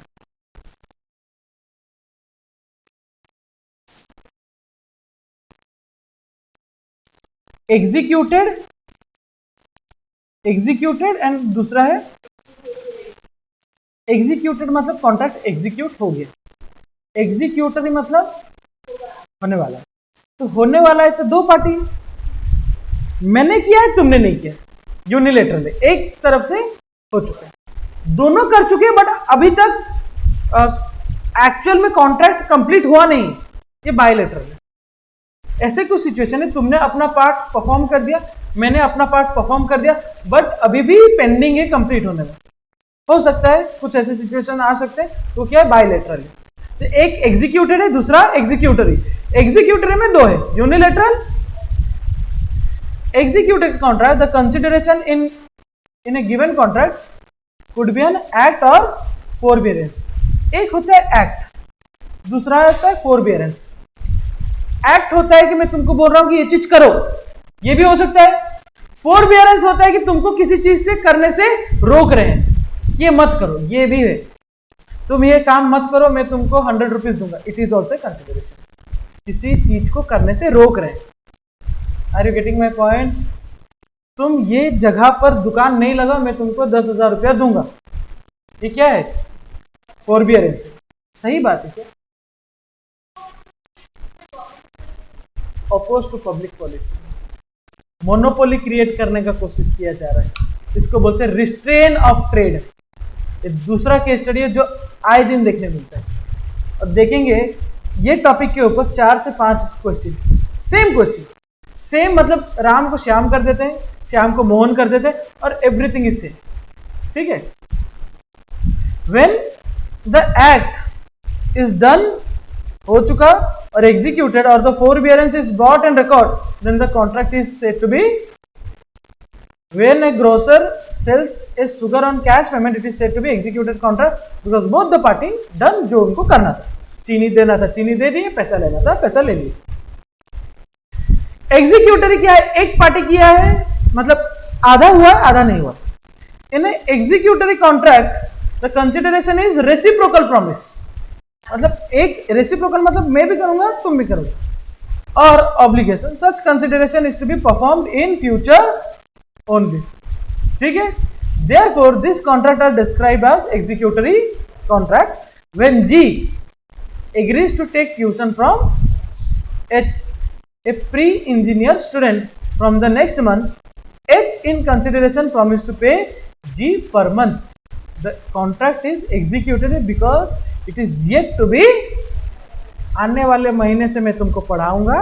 एग्जीक्यूटेड एंड दूसरा है एग्जीक्यूटेड, मतलब कॉन्ट्रैक्ट एग्जीक्यूट हो गया, एग्जीक्यूटरी मतलब होने वाला है। तो होने वाला है तो 2 पार्टी, मैंने किया है, तुमने नहीं किया, यूनिलेटरल है, एक तरफ से हो चुका है, दोनों कर चुके हैं, बट अभी तक एक्चुअल में कॉन्ट्रैक्ट कंप्लीट हुआ नहीं, ये बायलेटरल है। ऐसे कुछ सिचुएशन है, तुमने अपना पार्ट परफॉर्म कर दिया, मैंने अपना पार्ट परफॉर्म कर दिया, बट अभी भी पेंडिंग है कंप्लीट होने में। हो सकता है कुछ ऐसे सिचुएशन आ सकते हैं, तो क्या है? बायलेटरल है। तो एक एग्जीक्यूटेड है, दूसरा एग्जीक्यूटरी। एग्जीक्यूटरी में 2 है, unilateral executed contract, the consideration in A given contract could be an act और फोरबियरेंस। एक होता है एक्ट, दूसरा होता है फोरबियरेंस। एक्ट होता है कि मैं तुमको बोल रहा हूं कि ये चीज करो, ये भी हो सकता है। फोरबियरेंस होता है कि तुमको किसी चीज से करने से रोक रहे हैं, ये मत करो, ये भी है, तुम ये काम मत करो, मैं तुमको 100 रुपीज दूंगा, इट इज ऑल्सो कंसिडरेशन, किसी चीज को करने से रोक रहे हैं। Are you getting my point? तुम ये जगह पर दुकान नहीं लगा, मैं तुमको 10,000 रुपया दूंगा, ये क्या है? फोरबियरेंस है। सही बात है क्या? Opposed to public policy, monopoly create करने का कोशिश किया जा रहा है, इसको बोलते हैं रिस्ट्रेन ऑफ ट्रेड। ये दूसरा केस स्टडी है जो आए दिन देखने मिलता है, और देखेंगे ये टॉपिक के ऊपर 4 से 5 क्वेश्चन, सेम क्वेश्चन, सेम मतलब राम को श्याम कर देते हैं, श्याम को मोहन कर देते हैं, और एवरीथिंग इज सेम, ठीक है। When the act is done, हो चुका और एग्जीक्यूटेड, और the forbearance is brought and record, then the contract is said to be, when a grocer sells a sugar on cash payment, it is said to be executed contract because both the party done जो उनको करना था, चीनी देना था चीनी दे दिए, पैसा लेना था पैसा ले लिए। एग्जीक्यूटरी क्या है? एक पार्टी किया है, मतलब आधा हुआ आधा नहीं हुआ। In executory contract the consideration is reciprocal promise, मतलब एक रेसिप्रोकल मतलब मैं भी करूंगा तुम भी करोगे, और obligation, such consideration is to be performed in future only, ठीक है। Therefore, this contract are described as executory contract. When G agrees to take tuition from H, a pre-engineer student, from the next month, H in consideration promised to pay G per month. The contract is executed because it is yet to be, आने वाले महीने से मैं तुमको पढ़ाऊंगा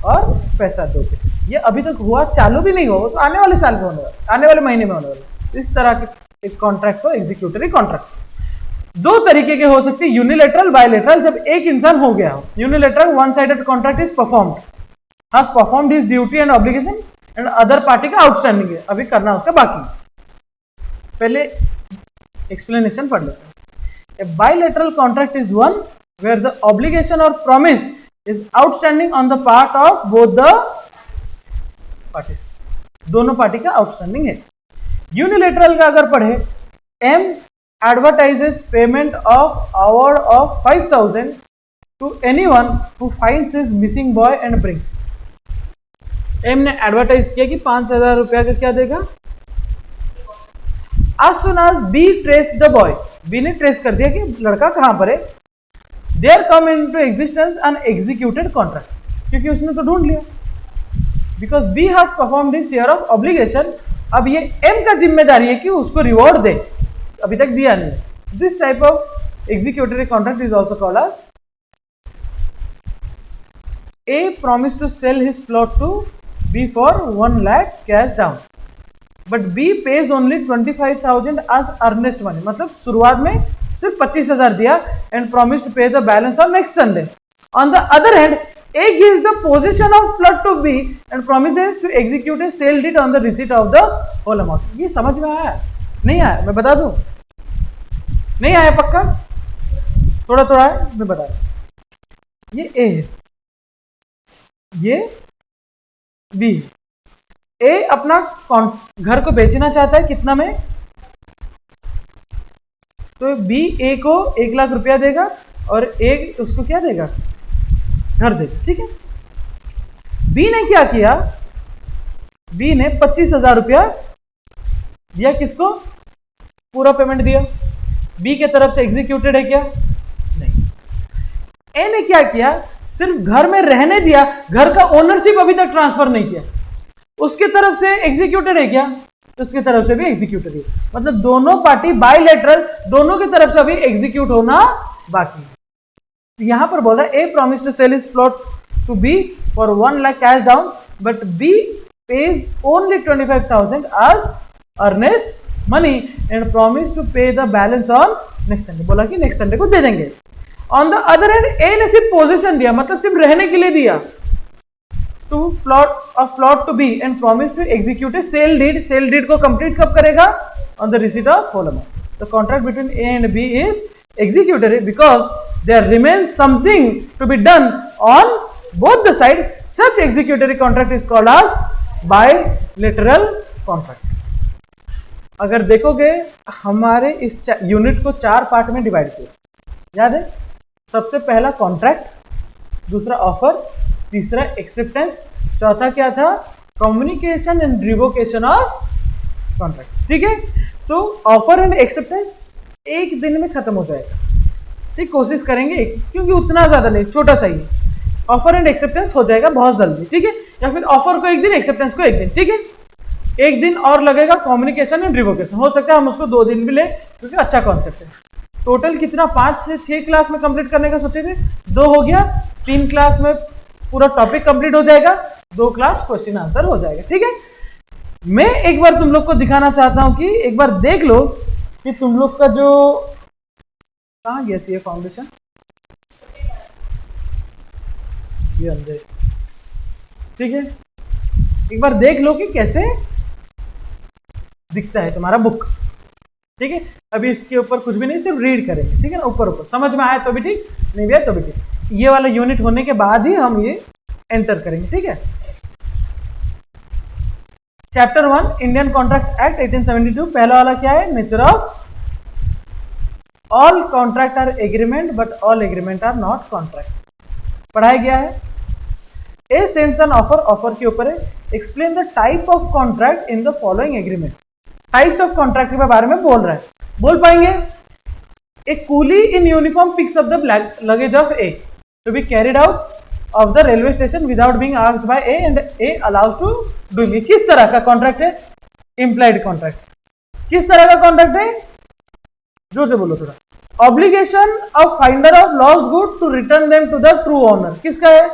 और पैसा दोगे। ये अभी तक हुआ, चालू भी नहीं हो, तो आने वाले साल में होने वाला, आने वाले महीने में होने वाला। इस तरह के एक कॉन्ट्रैक्ट को एग्जीक्यूटरी कॉन्ट्रैक्ट। दो तरीके के हो सकते हैं, यूनिलेटरल, बायलेटरल। जब एक इंसान हो गया, unilateral one sided contract is performed, has performed his duty and obligation and other party का आउटस्टैंडिंग है, अभी करना उसका बाकी। पहले एक्सप्लेनेशन पढ़ लेते हैं। A bilateral contract is one where the obligation or promise is outstanding on the part of both the parties, दोनों पार्टी का आउटस्टैंडिंग है। यूनिलेटरल का अगर पढ़े, M advertises payment of award of 5,000 to anyone who finds his missing boy and brings। M ने advertise किया कि 5,000 रुपया का क्या देगा। As soon as B traced the boy, B ने ट्रेस कर दिया कि लड़का कहां पर है, there come into existence an executed contract, क्योंकि उसने तो ढूंढ लिया, because B has performed his share of obligation. अब ये एम का जिम्मेदारी है कि उसको रिवॉर्ड दे, अभी तक दिया नहीं। This type of executed contract is also called as a promise to sell his plot to B for 1 lakh cash down, but B pays only 25,000 as earnest money, मतलब शुरुआत में सिर्फ 25,000 दिया and promise to pay the balance on next Sunday. On the other hand, A gives the position of plot to B and promises to execute a sale deed on the receipt of the whole amount. ये समझ में आया? नहीं आया? मैं बता दूं, नहीं आया पक्का? थोड़ा थोड़ा है, मैं बता दूं। ये ए है, ये बी। ए अपना घर को बेचना चाहता है, कितना में? तो बी ए को 1 लाख रुपया देगा और ए उसको क्या देगा? घर देगा, ठीक है। बी ने क्या किया? बी ने 25,000 रुपया दिया, किसको? पूरा पेमेंट दिया। बी के तरफ से एग्जीक्यूटेड है क्या? नहीं। ए ने क्या किया? सिर्फ घर में रहने दिया, घर का ओनरशिप अभी तक ट्रांसफर नहीं किया। उसके तरफ से एग्जीक्यूटेड है क्या? उसके तरफ से भी एग्जीक्यूटेड है, मतलब दोनों पार्टी बायलैटरल, दोनों की तरफ से अभी एग्जीक्यूट होना बाकी है। तो यहां पर बोल रहा है ए promise to sell his plot to B for 1 lakh cash down, but B pays only 25,000 as earnest money and promise to pay the balance on next Sunday. बोला कि नेक्स्ट संडे को दे देंगे। On the other hand, A ने सिर्फ position दिया, मतलब सिर्फ रहने के लिए दिया, to plot to B and promise to execute a sale deed. Sale deed को कंप्लीट कब करेगा? On the receipt of whole amount. The contract between A and B is executed because there remains something to be done on both the side. Such executory contract is called as bilateral contract. अगर देखोगे, हमारे इस unit को 4 part में divide किया, याद है? सबसे पहला कॉन्ट्रैक्ट, दूसरा ऑफर, तीसरा एक्सेप्टेंस, चौथा क्या था? Communication and revocation of contract, ठीक है। तो ऑफर एंड एक्सेप्टेंस एक दिन में खत्म हो जाएगा, ठीक, कोशिश करेंगे क्योंकि उतना ज्यादा नहीं, छोटा सा ही। ऑफर एंड एक्सेप्टेंस हो जाएगा बहुत जल्दी, ठीक है, या फिर ऑफर को एक दिन, एक्सेप्टेंस को एक दिन, ठीक है। एक दिन और लगेगा कम्युनिकेशन एंड रिवोकेशन, हो सकता है हम उसको 2 दिन भी ले, क्योंकि अच्छा कॉन्सेप्ट है। टोटल कितना, 5 से 6 क्लास में कंप्लीट करने का सोचे थे, 2 हो गया, 3 क्लास में पूरा टॉपिक कंप्लीट हो जाएगा, 2 क्लास क्वेश्चन आंसर हो जाएगा, ठीक है। मैं एक बार तुम लोग को दिखाना चाहता हूं कि एक बार देख लो कि तुम लोग का जो, कहां गया सी फाउंडेशन, ये अंदर, ठीक है। एक बार देख लो कि कैसे दिखता है तुम्हारा बुक, ठीक है। अभी इसके ऊपर कुछ भी नहीं, सिर्फ रीड करेंगे, ठीक है ना, ऊपर ऊपर। समझ में आया तो भी ठीक, नहीं भी आया तो भी ठीक। ये वाला यूनिट होने के बाद ही हम ये एंटर करेंगे, ठीक है। चैप्टर 1 इंडियन कॉन्ट्रैक्ट एक्ट 1872, पहला वाला क्या है? Nature of. All contract are agreement but all agreement are not contract, पढ़ाया गया है। A sends an offer, offer के ऊपर है। Explain the type of contract in the following agreement. Types of contract के बारे में बोल रहा है, बोल पाएंगे? A coolie in uniform picks up the luggage of A to be carried out of the railway station without being asked by A and A allows to doing it. किस तरह का कॉन्ट्रैक्ट है? Implied contract. किस तरह का contract है? जोर से बोलो थोड़ा। Obligation of finder of lost good to return them to the true owner. किसका है?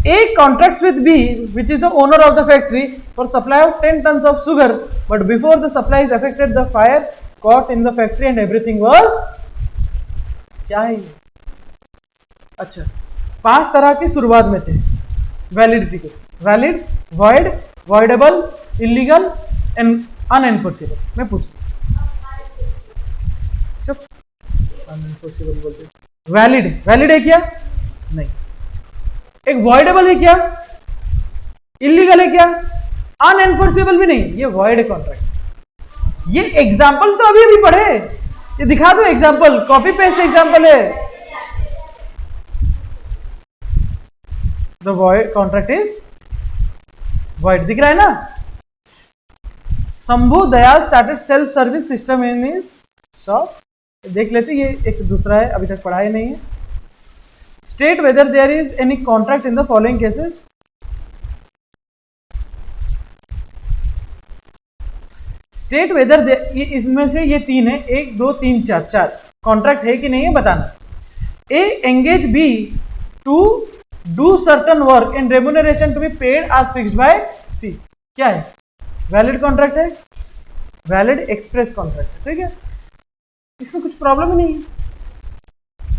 A contracts with B, which is the owner of the factory, for supply of 10 tons of sugar, but before the supply is effected, the fire caught in the factory and everything was क्या है ये? अच्छा, 5 तरह की शुरुआत में थे validity के, valid, void, voidable, illegal and unenforceable. मैं पूछ चुप, अनएनफोर्सेबल बोलते, वैलिड, वैलिड है क्या? नहीं। एक वॉइडेबल है क्या? इलीगल है क्या? अनएनफोर्सेबल भी नहीं, ये वॉइड कॉन्ट्रैक्ट। ये एग्जाम्पल तो अभी अभी पढ़े, ये दिखा दो एग्जाम्पल, कॉपी पेस्ट एग्जाम्पल है। The void contract is void, दिख रहा है ना? Shambhu Dayal started self service system in his shop. देख लेते, ये एक दूसरा है, अभी तक पढ़ा ही नहीं है। State whether there is any contract in the following cases. State whether, इसमें से ये 3 है, 1 2 3 4, 4 कॉन्ट्रैक्ट है कि नहीं है बताना। A engage B to do certain work and remuneration to be paid as fixed by C. क्या है? वैलिड कॉन्ट्रैक्ट है, वैलिड एक्सप्रेस कॉन्ट्रैक्ट है, ठीक है, इसमें कुछ प्रॉब्लम ही नहीं है।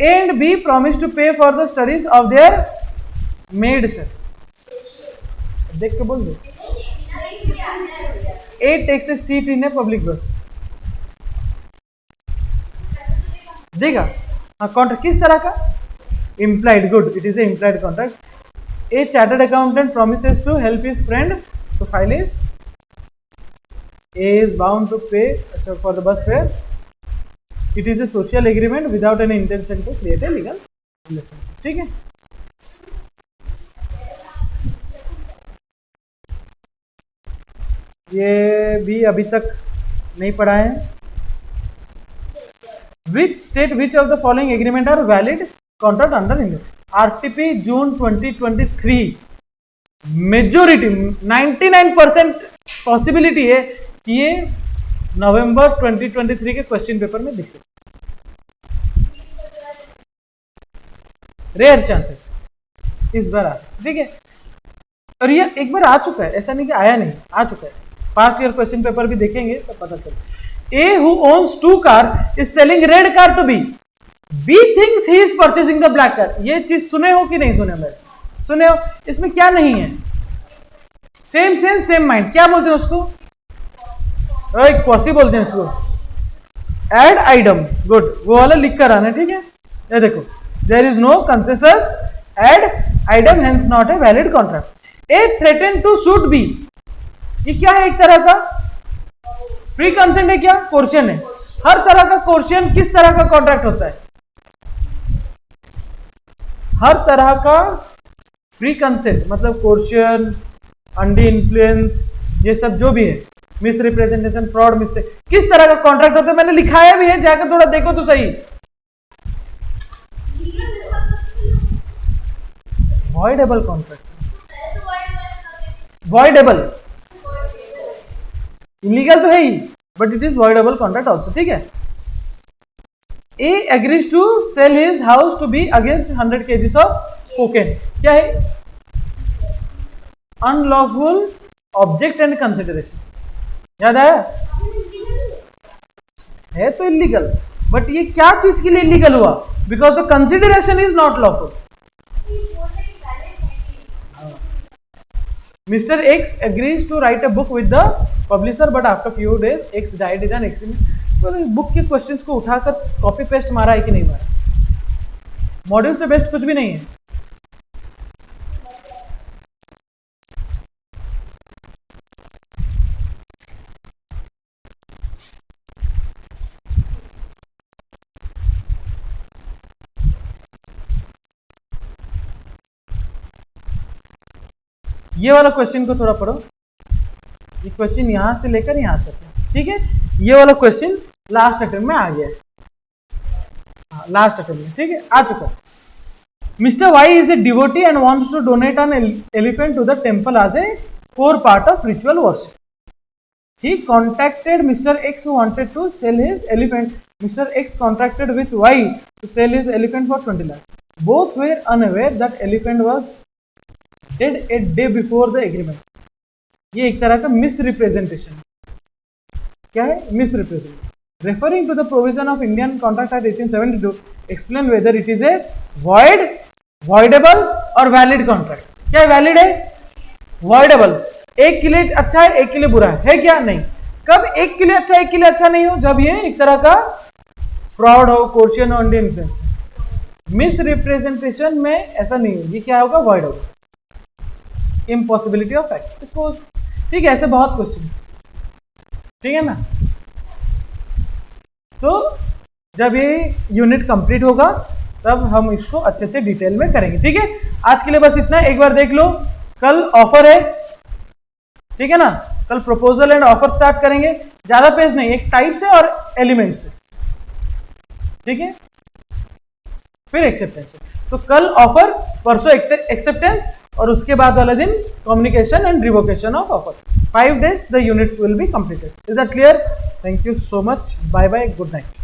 A and B promise to pay for the studies of their maid sir. देख के बोल दो। A takes a seat in a public bus, देगा? हाँ, कॉन्ट्रैक्ट किस तरह का? Implied, good, it is A implied contract. A chartered accountant promises to help his friend to file his, A is bound to pay for the bus fare. It is a social agreement without any intention to create a legal relationship, ठीक है? ये भी अभी तक नहीं पढ़ा है। Which state, which of the following agreement are valid contract under India? RTP June 2023, majority 99% possibility है कि ये नवंबर 2023 के क्वेश्चन पेपर में दिख सकते, रेयर चांसेस इस बार आ सकते, ठीक है? और ये एक बार आ चुका है, ऐसा नहीं कि आया नहीं, आ चुका है। पास्ट ईयर क्वेश्चन पेपर भी देखेंगे तो पता चले। A who owns 2 car is selling red car to B, B thinks he is purchasing the black car. ये चीज सुने हो कि नहीं सुने? वैसे सुने हो। इसमें क्या नहीं है? सेम सेंस सेम माइंड, क्या बोलते हैं उसको? क्वासी बोलते हैं इसको। एड आइडम, गुड, वो वाला लिख कर आना, ठीक है? ये देखो, there is no consensus ad idem hence not a valid contract. A threaten to shoot B, ये क्या है? एक तरह का फ्री कंसेंट है क्या? कोर्शन है। हर तरह का कोर्शन किस तरह का कॉन्ट्रैक्ट होता है? हर तरह का फ्री कंसेंट मतलब कोर्शन, अंडर इन्फ्लुएंस, ये सब जो भी है, मिस रिप्रेजेंटेशन, फ्रॉड, मिस्टेक, किस तरह का कॉन्ट्रैक्ट होता है मैंने लिखाया भी है, जाकर थोड़ा देखो तो सही। वॉइडेबल कॉन्ट्रैक्ट, वॉइडेबल, इलीगल तो है ही, but it is voidable contract also, ठीक है? A agrees to sell his house to B against 100 kgs of cocaine, क्या है? अनलॉफुल ऑब्जेक्ट एंड कंसिडरेशन, याद आया? है तो इलीगल, बट ये क्या चीज के लिए इलीगल हुआ? Because the consideration is not lawful. Mr. X agrees to write a book with the publisher, but after few days X died in an accident. तो बुक के क्वेश्चंस को उठाकर कॉपी पेस्ट मारा है कि नहीं मारा? मॉड्यूल से बेस्ट कुछ भी नहीं है। ये वाला क्वेश्चन को थोड़ा पढ़ो, ये क्वेश्चन यहां से लेकर यहां तक है, ठीक है? ये वाला क्वेश्चन लास्ट अटेम्प्ट में आ गया है, लास्ट अटेम्प्ट में, ठीक है, आ चुका। Mister Y is a devotee and wants to donate an elephant to the temple as a core part of ritual worship. He contacted Mr. X who wanted to sell his elephant. Mr. X contracted with Y to sell his elephant for 20 lakh. Both were unaware that elephant was dead a day before the agreement. ये एक तरह का misrepresentation. क्या है? Misrepresentation. Referring to the provision of Indian Contract Act 1872, explain whether it is A void, voidable और valid contract. क्या valid है? Voidable, एक के लिए अच्छा है एक के लिए बुरा है क्या? नहीं। कब एक के लिए अच्छा एक के लिए अच्छा नहीं हो? जब ये एक तरह का फ्रॉड हो, कोर्शन हो, इन्फ्लुएंस। मिस रिप्रेजेंटेशन में ऐसा नहीं हो, ये क्या होगा? वॉइड होगा। इम्पॉसिबिलिटी ऑफ फैक्ट, इसको ठीक है, ऐसे बहुत क्वेश्चन, ठीक है ना। तो जब ये यूनिट कंप्लीट होगा तब हम इसको अच्छे से डिटेल में करेंगे, ठीक है। आज के लिए बस इतना, एक बार देख लो। कल ऑफर है, ठीक है ना, कल प्रपोजल एंड ऑफर स्टार्ट करेंगे। ज्यादा पेज नहीं, एक टाइप्स है और एलिमेंट्स है, ठीक है। फिर एक्सेप्टेंस है। तो कल ऑफर, परसों एक्सेप्टेंस और उसके बाद वाले दिन communication and revocation of offer. 5 days the units will be completed. Is that clear? Thank you so much. Bye bye. Good night.